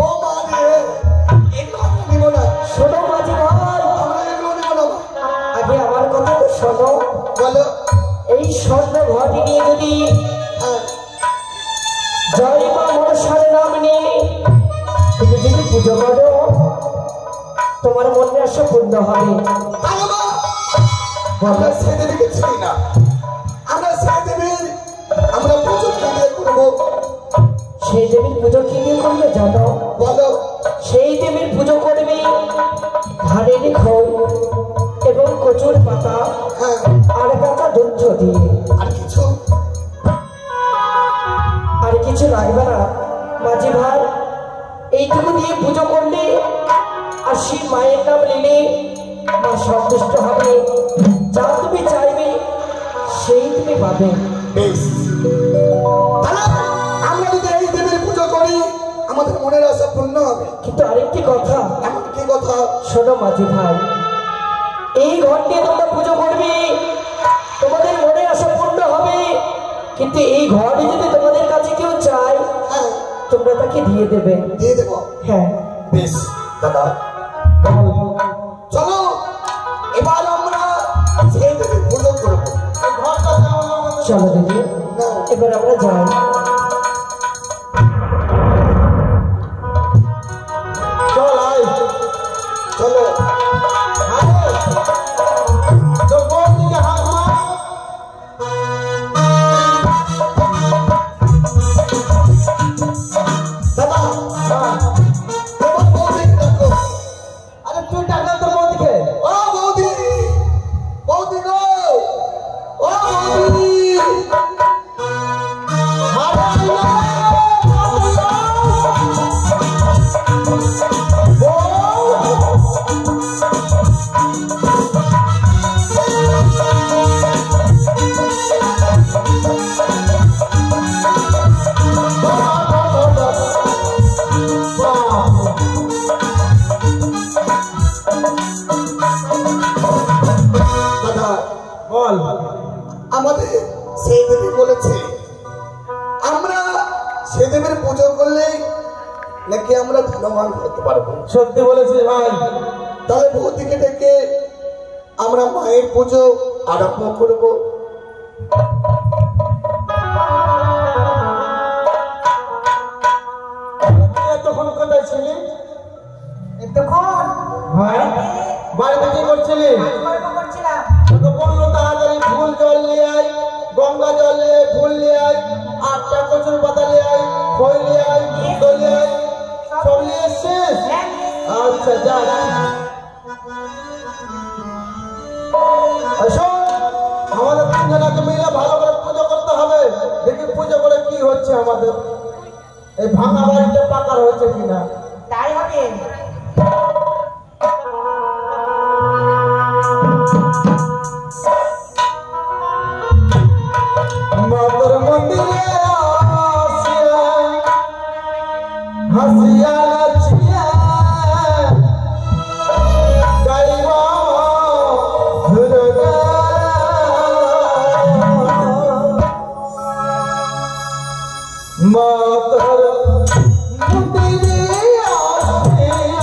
ও মা রে, এগুলো আমরা নিব না, শোনো মাঝি ভাই, আমরা এগুলো নিব না। আগে আমার কথা তো শোনো। বলো এই স্বর্ণ ঘরটি নিয়ে যদি হ্যাঁ জয় মা মনসার নাম নিয়ে তুমি যদি পুজো করো, তোমার মনে আশা পূর্ণ হবে। বাবা, আমরা সেই দেবীকে চিনি না, আমরা সেই দেবীর আমরা পুজো কিনে করবো। সেই দেবীর পুজো কি দিয়ে করবে জানো? বলো সেই দেবীর পুজো করবে ধানের খোল এবং কচুর পাতা হ্যাঁ, আর কাঁচা দুধ দিয়ে। আর কিছু আর কিছু লাগবে না মাঝি ভাই, এইটুকু দিয়ে পুজো করলে আর সেই মায়ের নাম নিলে মা সন্তুষ্ট হবে। যা তুমি চাইবে সেই তুমি পাবে। বেশ, তাহলে আমরা যদি এই দেবীর পুজো করি আমাদের মনের আশা পূর্ণ হবে। কিন্তু আরেকটি কথা, এমন কি কথা? শোনো মাঝি ভাই, এই ঘর নিয়ে তোমরা পুজো করবে, তোমাদের মনে আশা পূর্ণ হবে। কিন্তু এই ঘরে যদি তোমাদের কাছে কেউ চায়, হ্যাঁ তোমরা তাকে দিয়ে দেবে। দিয়ে দেবো। হ্যাঁ বেশ দাদা, চলো এবার আমরা সেই দেবীর পুজো চলো দিদি এবার আমরা যাই। চল আয় চলো তো কোন দিকে হাত মার দাদা তোমার বৌদিকে ডাকো। আরে তুই ডাকলে তোর বৌদিকে। ও বৌদি বৌদি গো ও বৌদি বল। আমাদের সেই দেবী বলেছে আমরা সেই দেবীর পুজো করলে নাকি আমরা ধনবান হতে পারবো। সত্যি বলেছি ভাই। তাহলে বৌদিকে ডেকে আমরা মায়ের পুজো আরম্ভ করবো। এতক্ষণ কোথায় ছিলি? এতক্ষণ ভাই বাড়িতে কি করছিলি? তোকে বললো তাড়াতাড়ি ফুল জল নিয়ে আয়, গঙ্গা জল নিয়ে আয়, ফুল নিয়ে আয়, 8টা কচুর পাতা নিয়ে আয়, খই নিয়ে আয়, দুধ নিয়ে আয়, সব নিয়ে এসছিস? আচ্ছা যা। শোন, আমাদের তিনজনকে মিলে ভালো করে পুজো করতে হবে। দেখি পুজো করে কি হচ্ছে আমাদের, এই ভাঙা বাড়িটা পাকার হচ্ছে কিনা। তাই হবে। মাতর মন্দিরে আসিয়া হাসিয়া নাচিয়া গাইবা হুরগা মাতর মন্দিরে আসিয়া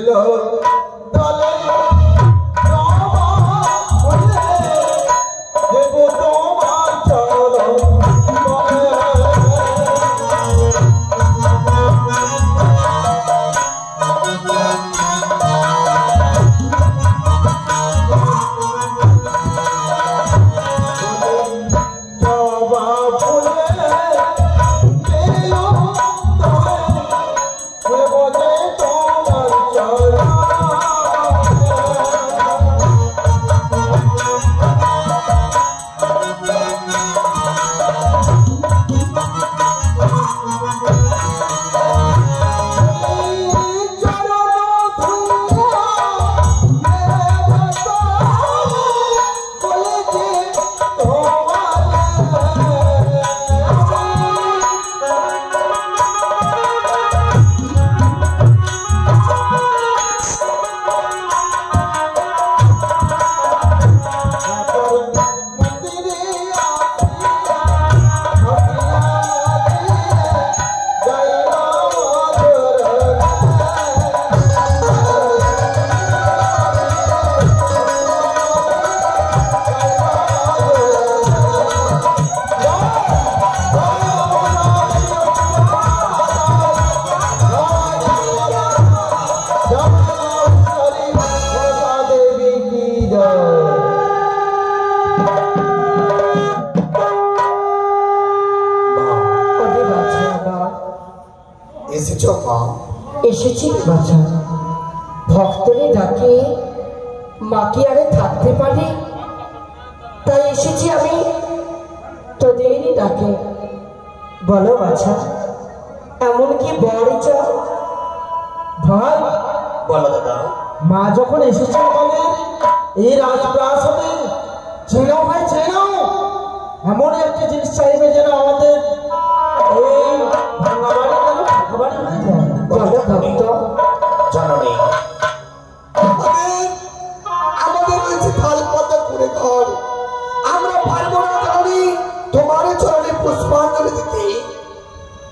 ছিল দলে দেব তোমার চরণ এসেছি বাছা, ভক্তরে ডাকে মা কি আরে থাকতে পারে, তাই এসেছি আমি তোদেরই ডাকে। বলো বাছা, এমন কি বড় চাও? ভাই বলো দাদা। মা যখন এসেছে আমাদের এই রাজপ্রাসাদে, চেনো ভাই চেনো, এমন একটা জিনিস চাইবে যেন আমাদের এই ভাঙা বাড়ি কেন ফাঁকা বাড়ি হয়ে যায়। জানি আমাদের রয়েছে থাল পাতা করে ঘর, আমরা পারবো না জানি তোমার চরণে পুষ্পাঞ্জলি দিতে।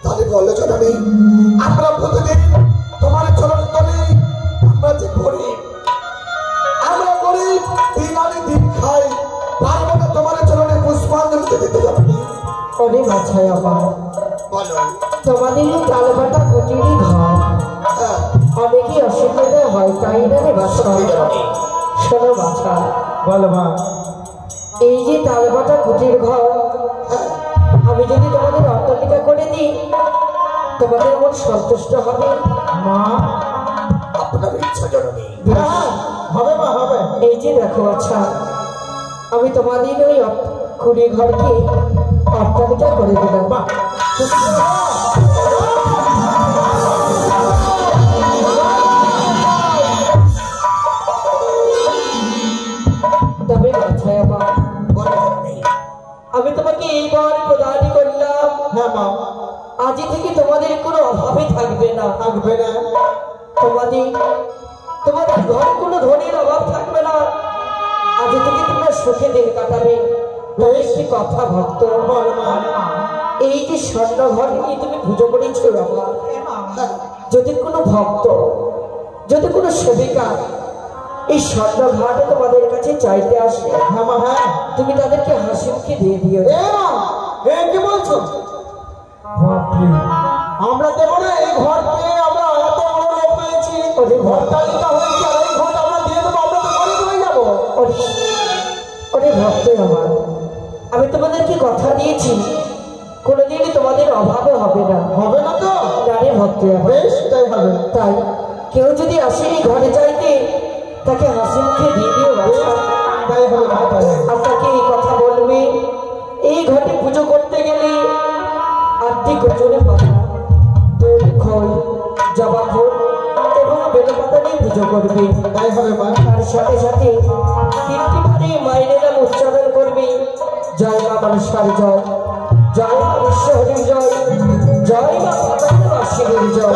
তাহলে বলো জানি, আমরা প্রতিদিন তোমার চরণ তলে আমরা যে গরিব, আমরা গরিব দিন আনে দিন খাই, পারবো না তোমার চরণে পুষ্পাঞ্জলি দিতে যাবি। অনেক বাছাই আমার বলো তোমাদের তালবাটা কুটিরই ঘর, অনেকই অসুবিধা হয় তাই না রে বাছা? শোনো বাছা, বলো মা। এই যে তালবাটা কুটির ঘর আমি যদি তোমাদের অট্টালিকা করে দিই, তোমাদের মন সন্তুষ্ট হবে? মা আপনার ইচ্ছা জননী। হবে মা হবে। এই যে দেখো আচ্ছা, আমি তোমাদের ওই কুড়ি ঘরকে অট্টালিকা করে দিলাম। তবে বাছাই আমার, আমি তোমাকে এইবার প্রদান করলাম। হ্যাঁ মা, আজ থেকে তোমাদের কোনো অভাবই থাকবে না। থাকবে না। তোমাদের ঘরে কোনো ধনের অভাব থাকবে না। আজ থেকে তোমরা সুখে দিন কাটাবে। একটি কথা ভক্ত, এই যে স্বর্ণ ঘর নিয়ে তুমি পুজো করেছো আমার, যদি কোনো ভক্ত, যদি কোনো সেবিকা এই স্বর্ণ ঘাটে তোমাদের কাছে চাইতে আসে, হ্যাঁ তুমি তাদেরকে হাসি মুখে দিয়ে দিও। কি বলছো? আমরা দেবো না? এই ঘর পেয়ে আমরা এত বড় লোক পেয়েছি, ঘর তালিকা হয়েছে, আর এই ঘর আমরা দিয়ে দেবো, আমরা তো গরিব হয়ে যাবো। অনেক ভক্ত আমার, আমি তোমাদেরকে কথা দিয়েছি কোনোদিনই তোমাদের অভাবও হবে না। হবে না তো? নারী ভক্ত বেশ, তাই হবে। তাই কেউ যদি আসে এই ঘরে চাইতে, তাকে হাসি মুখে দিয়ে দিও। তাই হবে। আর তাকে এই কথা বলবে, এই ঘরে পুজো করতে গেলে আটটি গোচরে পাতা, দই, খই, জবা ফুল এবং বেলে পাতা নিয়ে পুজো করবে। তাই হবে মা। তার সাথে সাথে 3টি বারে মায়ের নাম উচ্চারণ করবে। জয় মা মানুষার জয়, জয় মা বিশ্বহরির জয়, জয় মা আশীর্বাদ জয়।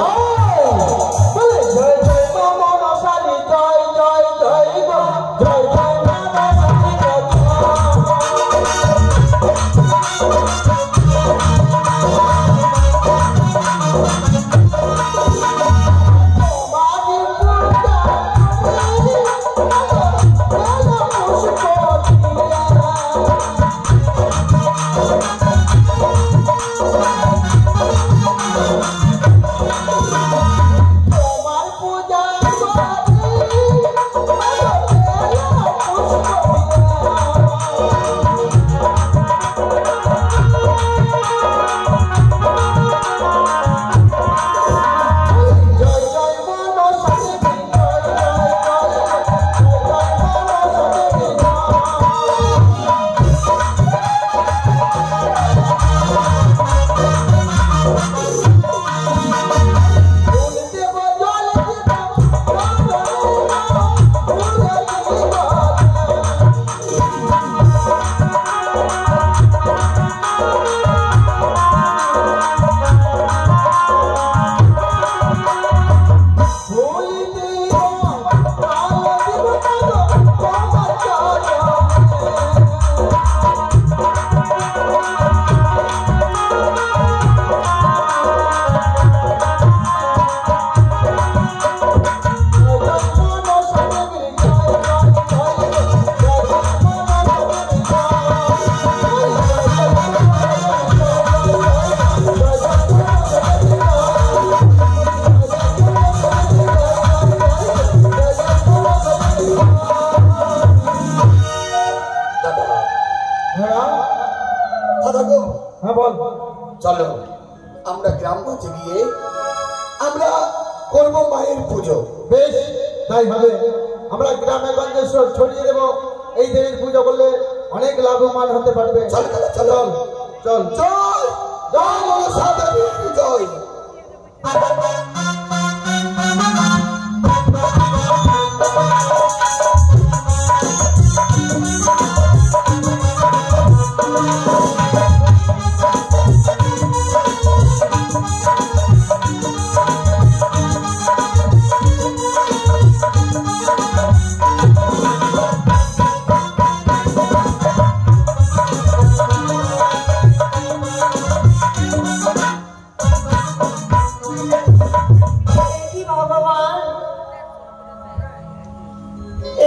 জয় জয় মা মনসারি জয়, জয় জয় গো, জয় জয় মা মনসারি জয়। মাঝি পুরতে চলো আমরা গ্রামগঞ্জে গিয়ে আমরা করব মায়ের পুজো। বেশ, তাই হবে। আমরা গ্রামে গঞ্জে সব ছড়িয়ে দেবো। এই দেবীর পুজো করলে অনেক লাভবান হতে পারবে। চল চল চল চল চল জয় মনসা দেবীর জয়।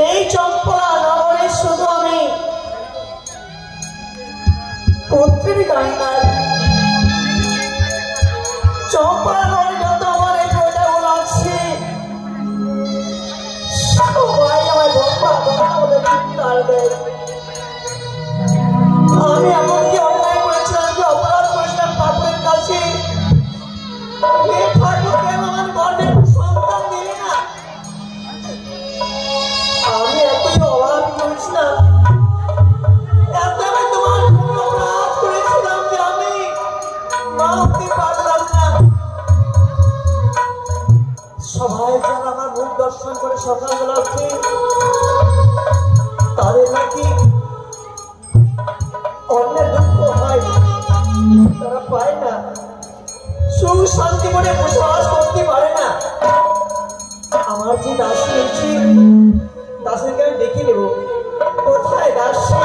এই চম্পলা নগরে শুধু আমি পুত্রের কান্নার চম্পলা নগরে যত আমার এই প্রজাগুলো আছে সবাই আমার বম্বা বলে চিৎকার দেয়। আমি এমনকি অন্যায় করেছিলাম, যে অপরাধ করেছিলাম ঠাকুরের কাছে, ঠাকুরকে আমার গর্বের সন্তান দিলে না। আমি এতই অভাব করেছিলাম, এত আমি তোমার অপরাধ করেছিলাম যে আমি মা হতে পারলাম না। সবাই যারা আমার মুখ দর্শন করে সকালবেলা উঠে তাদের নাকি অন্যের দুঃখ হয়, তারা পায় না, সুখ শান্তি করে বসবাস করতে পারে না। আমার যে দাসী এসেছে, দাসীকে আমি দেখে নেব। কোথায় দাসী?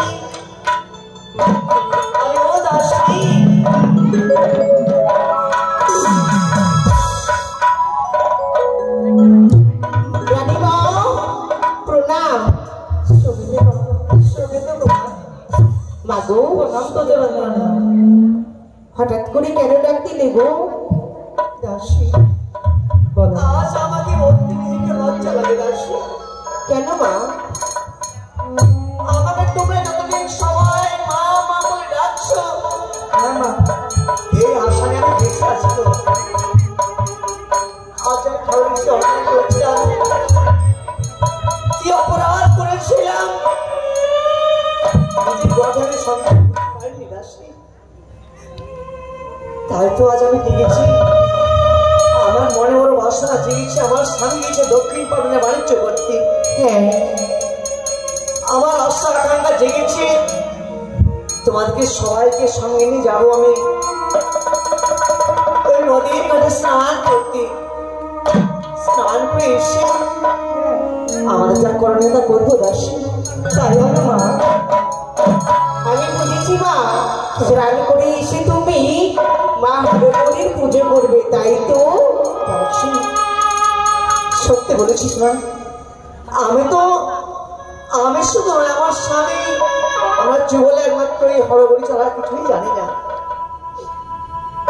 আমি ও দাসী, রানীমা প্রণাম। মাগো প্রণাম তো দেবেন না, হঠাৎ করে কেন ডাক দিলে গো? দাসী আজ আমাকে বলতে নিজেকে লজ্জা লাগে দাসী। কেন মা? আমাকে তোমরা যতদিন সবাই মা মা বলে ডাকছো, হ্যাঁ মা, এই আশায় আমি বেঁচে আছি তো। আজ আমি ঠাকুরের সে অন্যায় করেছিলাম, কি অপরাধ করেছিলাম, নিজের গর্ভে সন্তান পাইনি দাসী। তাই তো আজ আমি দেখেছি, আমার মনে বড় বাসনা জেগেছে, আমার স্বামী গেছে দক্ষিণ পাবনা বাণিজ্য করতে। হ্যাঁ, আমার আশা আকাঙ্ক্ষা জেগেছে, তোমাদেরকে সবাইকে সঙ্গে নিয়ে যাবো আমি ওই নদীর কাছে স্নান করতে। স্নান করে এসে আমাদের যা করণীয় তা করবো দাসী। তাই হবে মা, আমি বুঝেছি মা, স্নান করে এসে তুমি মা হরির পুজো করবে, তাই তো? সত্যি বলেছিস মা। আমি শুধু আমার স্বামী, আমার জীবনে একমাত্র এই হরগরি ছাড়া কিছুই জানি না।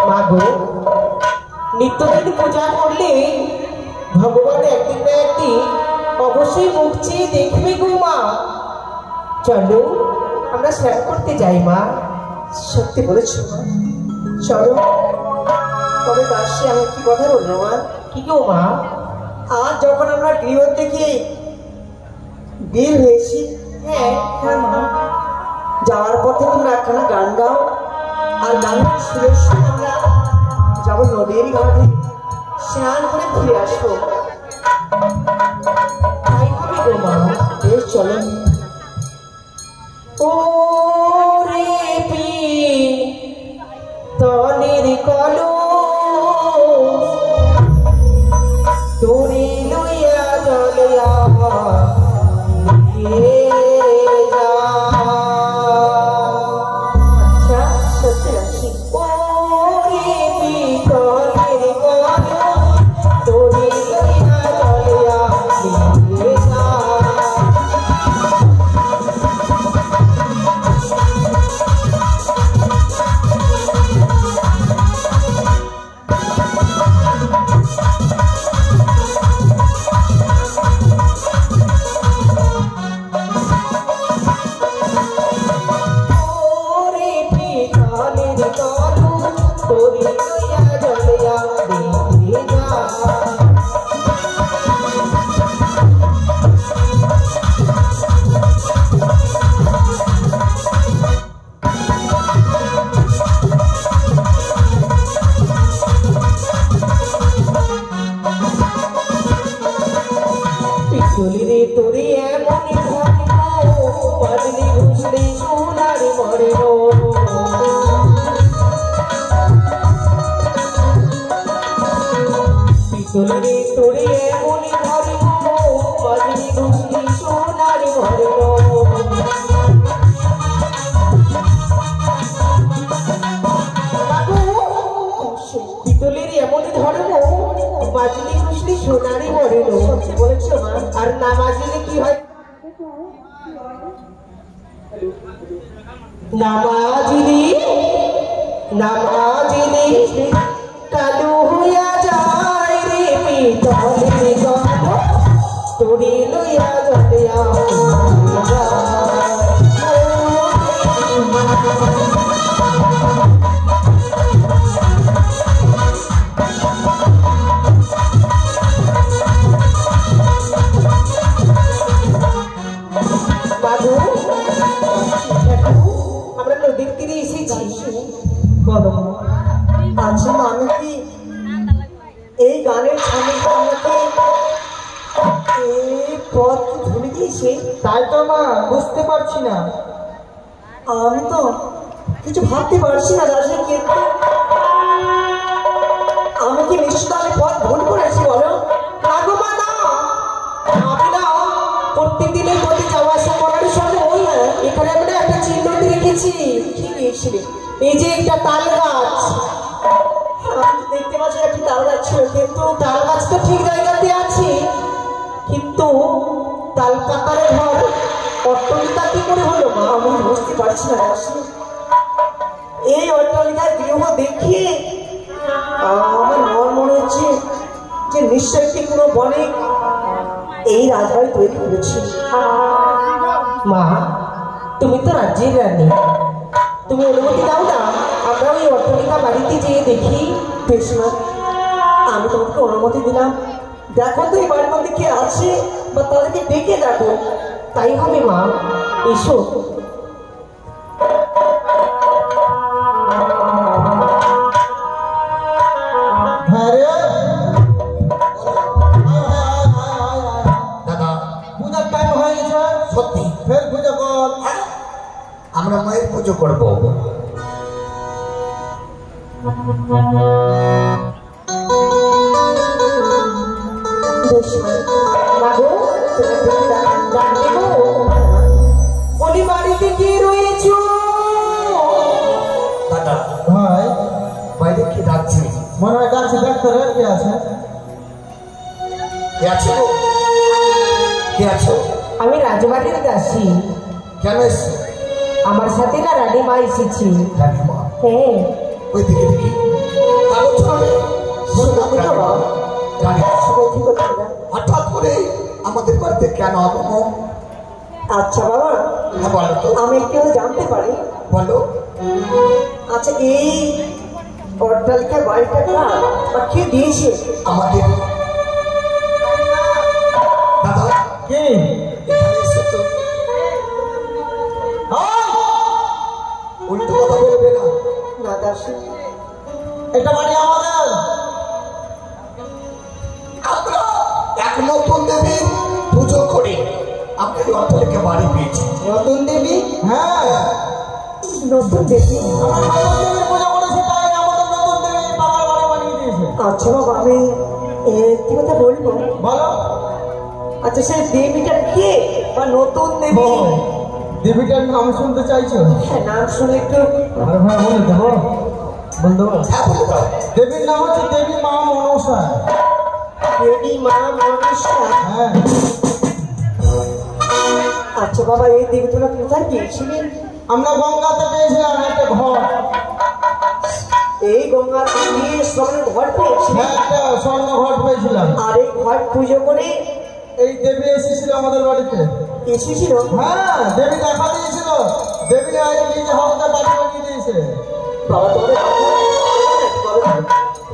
মা গো, নিত্যদিন পূজা করলে ভগবান একদিন না একদিন অবশ্যই মুখ চেয়ে দেখবে গো মা। চলো আমরা স্নান করতে যাই মা। সত্যি বলেছ মা, চলো। তবে দাসী আমি একটি কথা বলবো মা। কি গো মা? আজ যখন আমরা গৃহ থেকে বের হয়েছি, হ্যাঁ হ্যাঁ মা, যাওয়ার পথে তোমরা একখানা গান গাও, আর গান শুনে শুনে আমরা যাবো নদীর ঘাটে, স্নান করে ফিরে আসবো। তাই হবে গো মা। বেশ চলো। ও রে পি তনের কলো তোরে লইয়া জলিয়া আচ্ছা সত্যি রাখি। ও রে পি তনের কলো তোরে লইয়া জলিয়া পিতলিরে তোরে এমনই ধরিব বাজলি ঘুষলি সোনারি মরিব পিতলিরে তোরে এমনই ধরিব বাজলি ঘুষলি সোনারি মরিব পিতলের এমনই ধরব বাজলি খুশলি সোনারি মরিল সত্যি বলেছ মা আর না বাজলে কি হয় নামাজিলি কালু হইয়া যায় রে পিতলের গন্ধ তোরে লইয়া জলিয়া আমরা নদীর তীরে এসেছি বলো আচ্ছা আমি কি এই গানের সামনে আমাকে এই পথ ধরে দিয়েছে? তাই তো মা বুঝতে পারছি না আমি তো কিছু ভাবতে পারছি না দাসের কিন্তু আমি কি নিশ্চিত আমি পথ ভুল করেছি বলো? রাঘবা না আমি না প্রত্যেক দিনের পথে যাওয়া আসা করার সময় এখানে আমরা একটা চিহ্ন রেখেছি কি দিয়েছিলে? এই যে একটা তাল গাছ আমি দেখতে পাচ্ছি একটি তাল গাছ ছিল কিন্তু তাল গাছ তো ঠিক জায়গাতে আছে কিন্তু তাল পাতার ঘর অট্টালিকা কি করে হলো মা আমি বুঝতে পারছি না দাসী এই অট্টালিকার গৃহ দেখিয়ে আমার মনে হচ্ছে যে নিশ্চয় একটি কোনো বনে এই রাজবাড়ি তৈরি করেছে। মা তুমি তো রাজ্যের রানী তুমি অনুমতি দাও না আমরা ওই অট্টালিকা বাড়িতে যেয়ে দেখি বেশ না আমি তোমাকে অনুমতি দিলাম দেখো তো এই বাড়ির মধ্যে কে আছে বা তাদেরকে ডেকে দেখো। তাই হবে মা এসো দাদা পূজার টাইম হয়ে গেছে সত্যি ফের পুজো কর আমরা মায়ের পুজো করবো। বেশ না মাগো ডাক দেব বলি বাড়িতে কে রয়েছ দাদা ভাই বাইরে কি ডাকছে? মনে হয় ডাকছে ডাক্তারের কে আছে কে আছো? কে আছো? আমি রাজবাড়ির দাসী কেন এসছো? আমার সাথে না রানী মা এসেছি রানীমা হ্যাঁ ওই দিকে দেখি কাগজ ছড়ে রানী হঠাৎ করে আমাদের বাড়িতে কেন আগমন? আচ্ছা বাবা হ্যাঁ বলো তো, আমি একটু জানতে পারি বলো। আচ্ছা এই অট্টালিকার বাড়িটা কার বা কে দিয়েছে? আমাদের দাদা কি এখানে এসে তো উল্টো কথা বলবে না। না দাসী এটা বাড়ি আমাদের আমরা এক নতুন দেবীর পুজো করি আমরা এই অট্টালিকা বাড়ি পেয়েছি। নতুন দেবী হ্যাঁ নতুন দেবী? আমার নতুন দেবীর পূজা করেছে তাই আমাদের নতুন দেবী পাকার বাড়ি বানিয়ে দিয়েছে। আচ্ছা বাবা আমি একটি কথা বলবো। বলো আচ্ছা সেই দেবীটা কে বা নতুন দেবী? ও, দেবীটার নাম শুনতে চাইছো? হ্যাঁ নাম শুনে একটু আরে ভাই বলে দেবো বল দেবো। হ্যাঁ বলে দাও। দেবীর নাম হচ্ছে দেবী মা মনসা। দেবী মা মনসা। হ্যাঁ আচ্ছা বাবা এই দেবী তোরা কোথায় গিয়েছিলেন? আমরা গঙ্গাতে পেয়েছিলাম একটা ঘর। এই গঙ্গার দিয়ে স্বর্ণ ঘর পেয়েছিলেন হ্যাঁ একটা স্বর্ণ ঘর পেয়েছিলাম। আর এই ঘর পুজো করে এই দেবী এসেছিল আমাদের বাড়িতে। এসেছিল? হ্যাঁ দেবী দেখা দিয়েছিল। দেবী নিজে হাতে বাড়ি বানিয়ে দিয়েছে। বাবা তোমাদের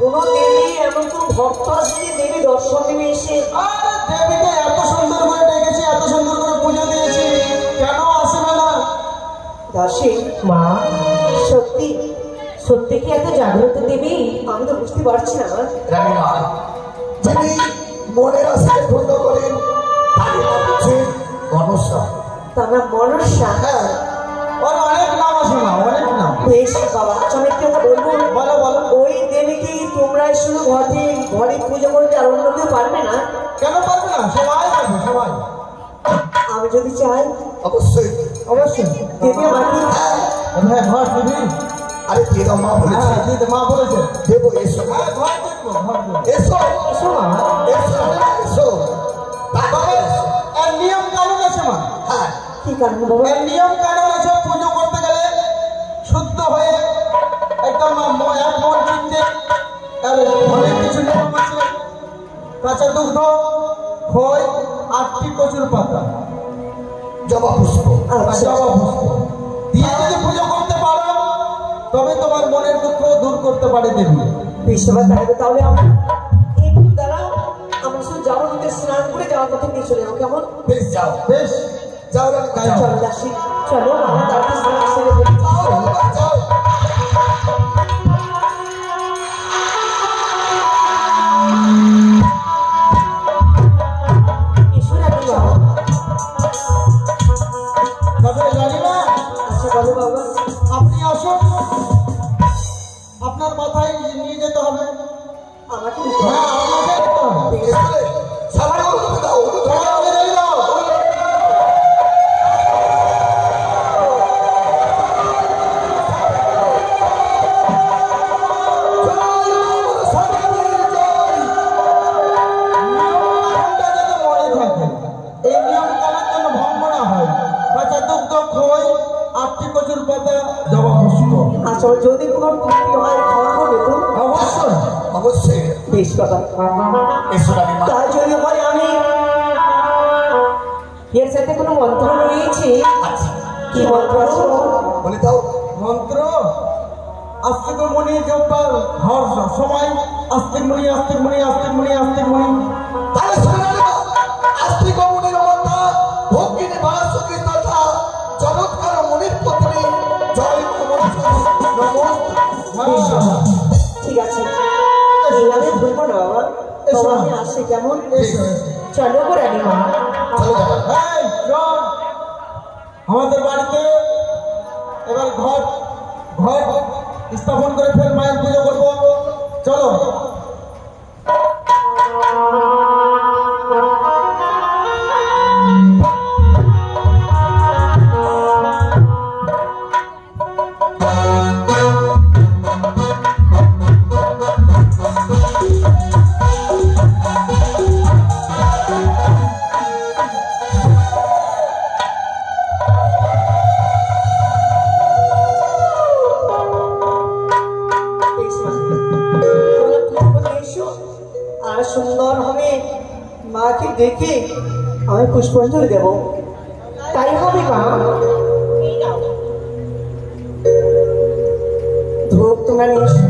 কোন দেবী এমন কোন ভক্ত আছে যে দেবী দর্শন দেবে এসে? আরে দেবীকে এত সুন্দর করে ডেকেছি এত সুন্দর করে পুজো দিয়েছি কেন আসবে না? দাসী মা সত্যি সত্যি কি এত জাগ্রত দেবী? আমি তো বুঝতে পারছি না। রানীমা যিনি মনের আশাকে পূর্ণ করেন তাকে তার নাম মনসা। হ্যাঁ, ওর অনেক নাম আছে মা, অনেক নাম। বেশ বাবা, আমি একটু বলবো। বলো বলো। ওই দেবীকে তোমরা শুধু ঘরে পুজো করতে, আর অন্য কেউ পারবে না? কেন পারবে না? সবাই পারবে, সবাই। আমি যদি চাই? অবশ্যই অবশ্যই। দেবী আমাকে হ্যাঁ, ঘর দিবি। আরে দিয়ে দাও, মা বলেছে। হ্যাঁ, দিতে মা বলেছে। দেবো, এসো। হ্যাঁ, ঘর দেখবো, ঘর দেখবো। এসো এসো মা। এসো এসো। তবে এর নিয়ম কানুন আছে মা। হ্যাঁ, কি কারণ বাবা? এর নিয়ম কানুন আছে। পুজো করতে গেলে শুদ্ধ হয়ে একদম এক মন চিনতে তার অনেক কিছু নিয়ম আছে। কাঁচা দুগ্ধ, খই, 8টি কচুর পাতা, জবা পুষ্প। আচ্ছা, জবা পুষ্প দিয়ে যদি পুজো করতে পারো তবে তোমার মনের দুঃখ দূর করতে পারে দেবী। বিশ্ববাদ থাকবে। তাহলে আমি একটু দাঁড়াও, আমরা শুধু যাবো, নদীতে স্নান করে যাওয়ার পথে নিয়ে চলে যাবো, কেমন? বেশ, যাও বেশ, যাও রানী, যাও চলো দাসী, চলো আমরা তাড়াতাড়ি স্নান সেরে ফেলি। যাও রানী, যাও। এসো রানী মা। তবে রানীমা, আচ্ছা বলো বাবা। আপনি আসুন, আপনার মাথায় নিয়ে যেতে হবে। আমাকে হ্যাঁ, আপনাকে যেতে হবে। এসো, সামনে হলুদ দাও, হলুদ দাও। তোমার আগে যাই দাও। নিয়মকানুনটা যাতে মনে থাকে, এই নিয়মকানুন যেন ভঙ্গ না হয়। কাঁচা দুগ্ধ, খই, 8টি কচুর পাতা, জবা পুষ্প। আচ্ছা, যদি কোনো ত্রুটি হয় খাওয়া হবে তো? অবশ্যই। অবশ্যই। বেশ বাবা, এসো রানী মা। তাই যদি হয় আমি এর সাথে কোনো মন্ত্র রয়েছে? আচ্ছা, কি মন্ত্র আছে? বলে দাও। মন্ত্র আস্তিক মণি জপার হর সময় আস্তিক মণি, আস্তিক মণি, আস্তিক মণি, আস্তিক মণি। তাহলে শুনে রানী মা, আস্তিক মনির মাতা ভক্তিনী বারাসুকি তথা চমৎকার মনির পত্নী জয় নমস্কার। মাশাআল্লাহ। ঠিক আছে, এই আমি ভুলবো না বাবা। বাবা আমি আসি, কেমন? এসো, এসো। চলো গো রানী মা। চলো যাও। এই, চল। আমাদের বাড়িতে এবার ঘর স্থাপন করে ফের মায়ের পুজো করবো। চলো। বেশ মা, তোমরা পুজো করে এসো, আর সুন্দর হবে মাকে দেখে আমি পুষ্পাঞ্জলি দেবো। তাই হবে মা। ধূপ তোমরা নিয়ে এসো।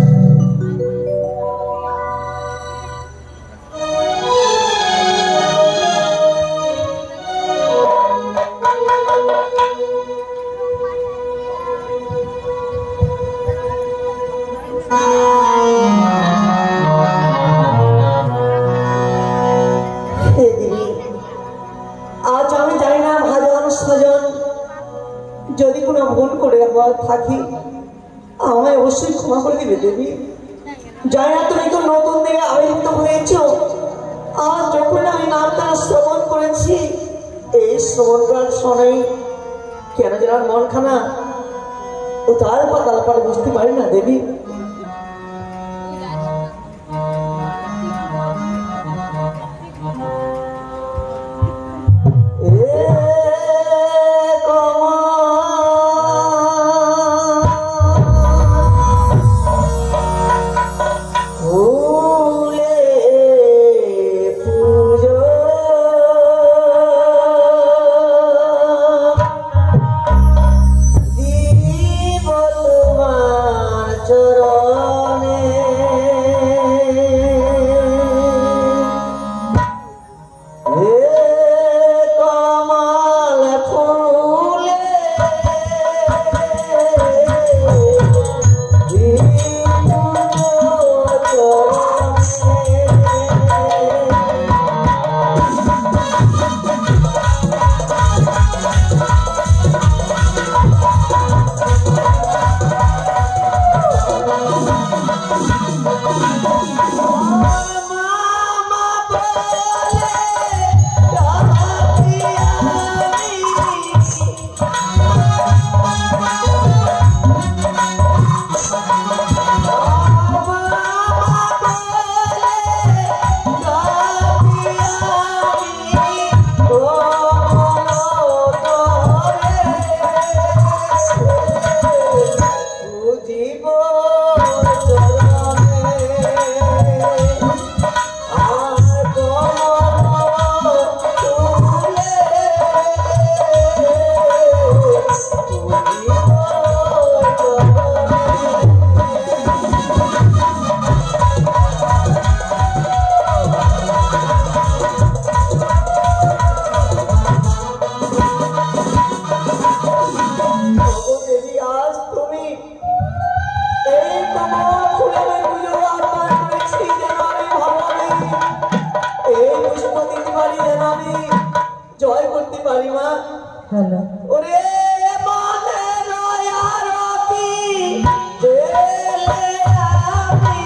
হে দেবী, আজ আমি জানি না ভাজন স্বজন যদি কোনো ভুল করে থাকি আমায় অবশ্যই ক্ষমা করে দিবে দেবী। জানি না তুমি তো নতুন দিকে আবির্ভূত হয়েছ। আজ যখন আমি নামটা শ্রবণ করেছি, এই শ্রবণ করার সময় কেন যেন আমার মনখানা উতাল পাতাল করে বুঝতে পারি না দেবী। চরণ হ্যালো ওরে মনে রয়ারতি দেলে আমি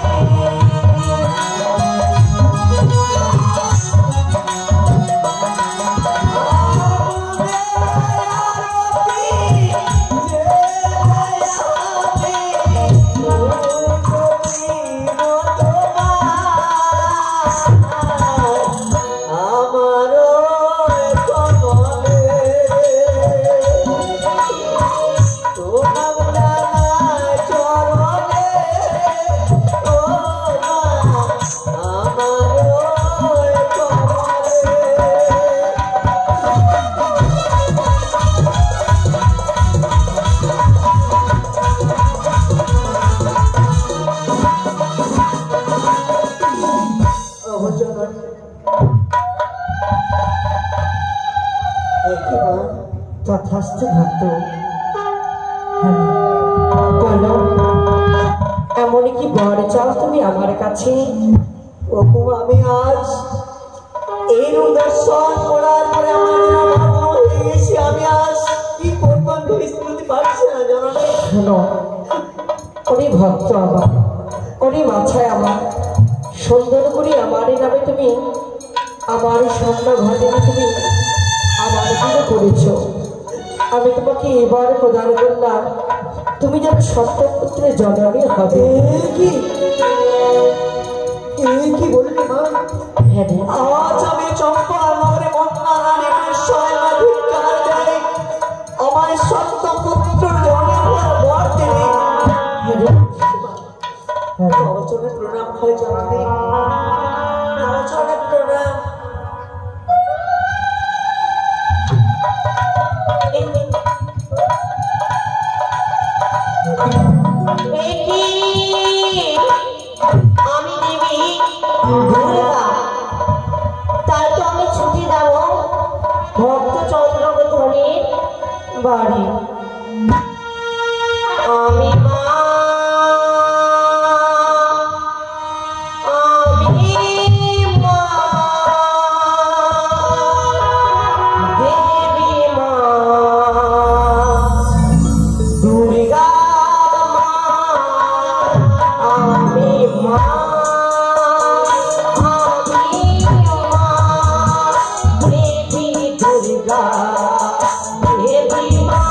তথাস্তু ভক্ত বলো এমন কি বর চাও তুমি আমার কাছে? প্রভু আমি আজ এই দর্শন করার পরে আমার মগ্ন হয়ে গেছি। আমি আজ কি করবো আমি বুঝতে পারছি না জানালে। শোনো ওরে ভক্ত আমার, ওরে মাছায় আমার, সুন্দর করে আমার নামে তুমি আমার স্বপ্ন ঘটে তুমি আমার দিকে করেছ। আমি তোমাকে এবার প্রদান করলাম তুমি যেন সত্যপুত্রে জননী হবে। কি বললি মা? হ্যাঁ রে। আজ আমি চম্পা নগরে কন্যা রানী বিষয় ভিক্ষার দেয় আমার সত্যপুত্র জনের বর দিলে চরণে প্রণাম হয় জানালে, চরণে প্রণাম। আমি দেবী দুর্গা, তাই তো আমি ছুটি দেব ভক্ত চন্দ্রগোধরের বাড়ি। আমি মা, আমি মা, দেবী মা দুর্গা মা, আমি মা, আমি মা, দেবী দুর্গা, দেবী মা।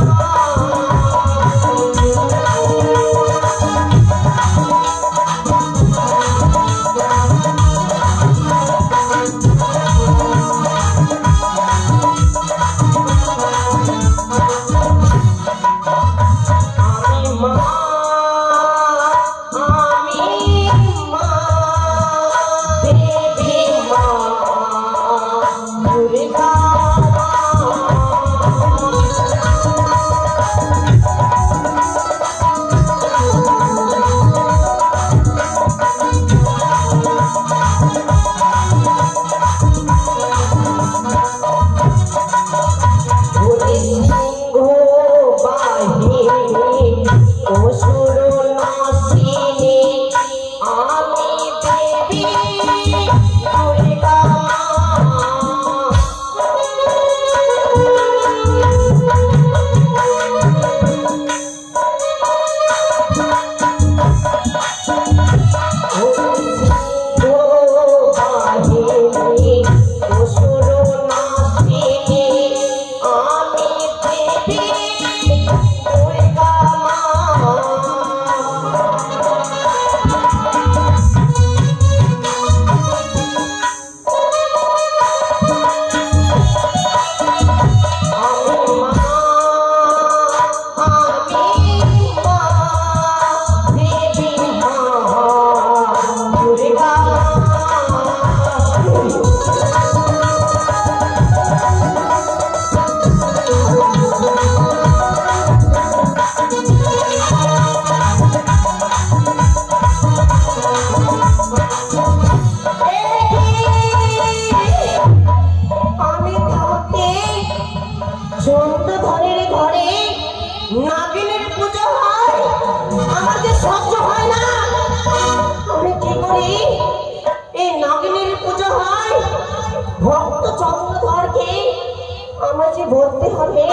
আমার যে বলতে হবে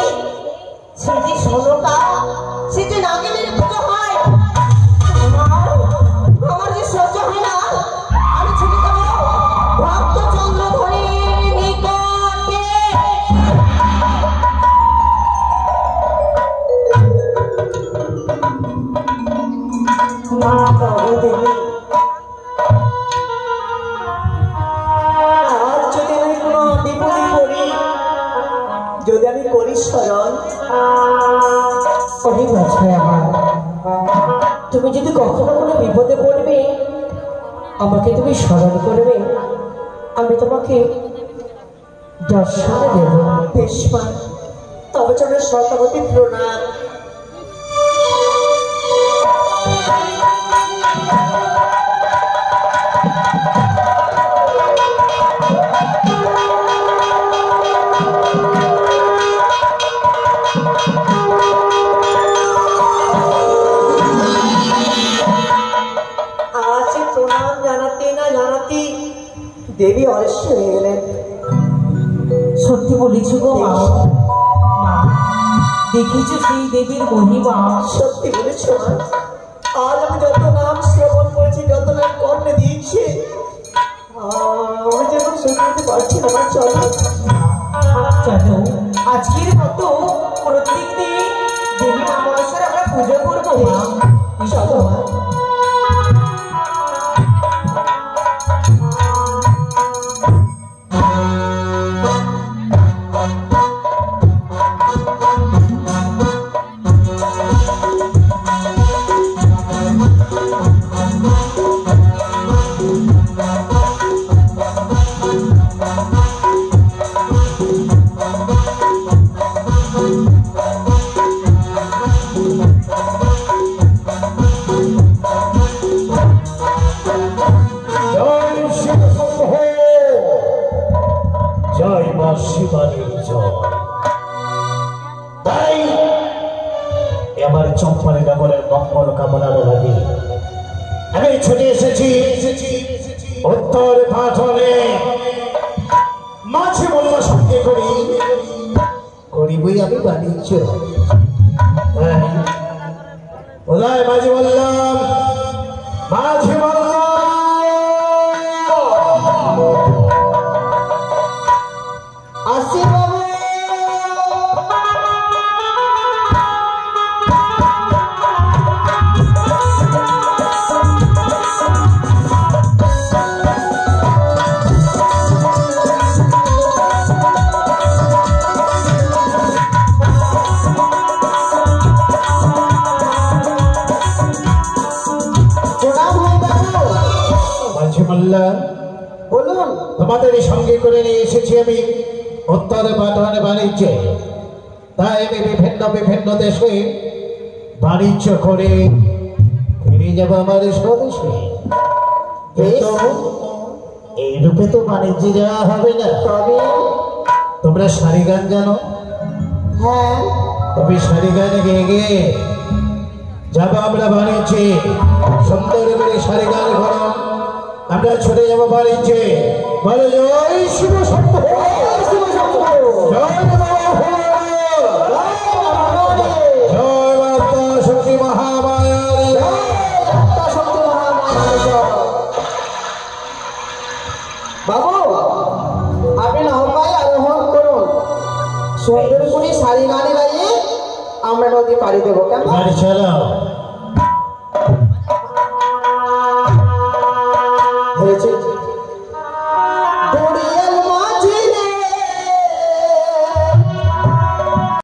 সে যে সনকা, সে যে নাগিনের পুজো হয়, আমার যে সহ্য হয় না। আমি ছুটে যাবো ভক্ত চন্দ্রধরের নিকটে। মা প্রভু দেবী, আজ যদি আমি কোনো বিপদে পড়ি, যদি আমি করি স্মরণ, অনেক আছে আমার। তুমি যদি কখনো কোনো বিপদে পড়বে, আমাকে তুমি স্মরণ করবে, আমি তোমাকে দর্শন দেব। বেশ মা, তবে চন্দ্রের শতপতি প্রণাম। আজ প্রণাম জানাতে না জানাতে দেবী অদৃশ্য হয়ে গেলেন। সত্যি বলেছ গো মা। দেখেছো সেই দেবীর মহিমা? সত্যি বলেছ মা। আজ আমি যত নাম শ্রবণ করেছি, যত নাম কর্ণে দিয়েছি, আমি যেন শুনতে পারছি না। আমার চলো চলো, আজকের মতো প্রত্যেক দিন দেবী মা মনসার আমরা পুজো করবো মা। চলো মা। আমার চম্পালী নগরের মঙ্গল কামনার লাগে আমি ছুটে এসেছি উত্তর পাঠনে মাঝে বললার সঙ্গে করিবই আমি বাণিজ্য। ওলাই মাঝে বললাম, মাঝে বললাম আসি বাবু। বলুন, তোমাদের সঙ্গে করে নিয়ে এসেছি আমি উত্তরে পাঠনে বাণিজ্যে। তাই আমি বিভিন্ন বিভিন্ন দেশে বাণিজ্য করে ফিরে যাবো আমার স্বদেশে। এই রূপে তো বাণিজ্যে যাওয়া হবে না। তবে তোমরা সারি গান জানো? হ্যাঁ, তবে সারি গান গেয়ে গিয়ে যাবো আমরা বাণিজ্যে। সুন্দর করে সারি গান করো, আমরা ছুটে যাবো বাণিজ্যে। বলে জয় শিব শম্ভ, জয় মাতা শক্তি মহামায়া। বাবু আপনি নৌকায় আরোহণ করুন, সুন্দর করে শাড়ি গাড়ি লাগিয়ে আমরা নদী পাড়ি দেবো। কেমন? গাড়ি চালাও।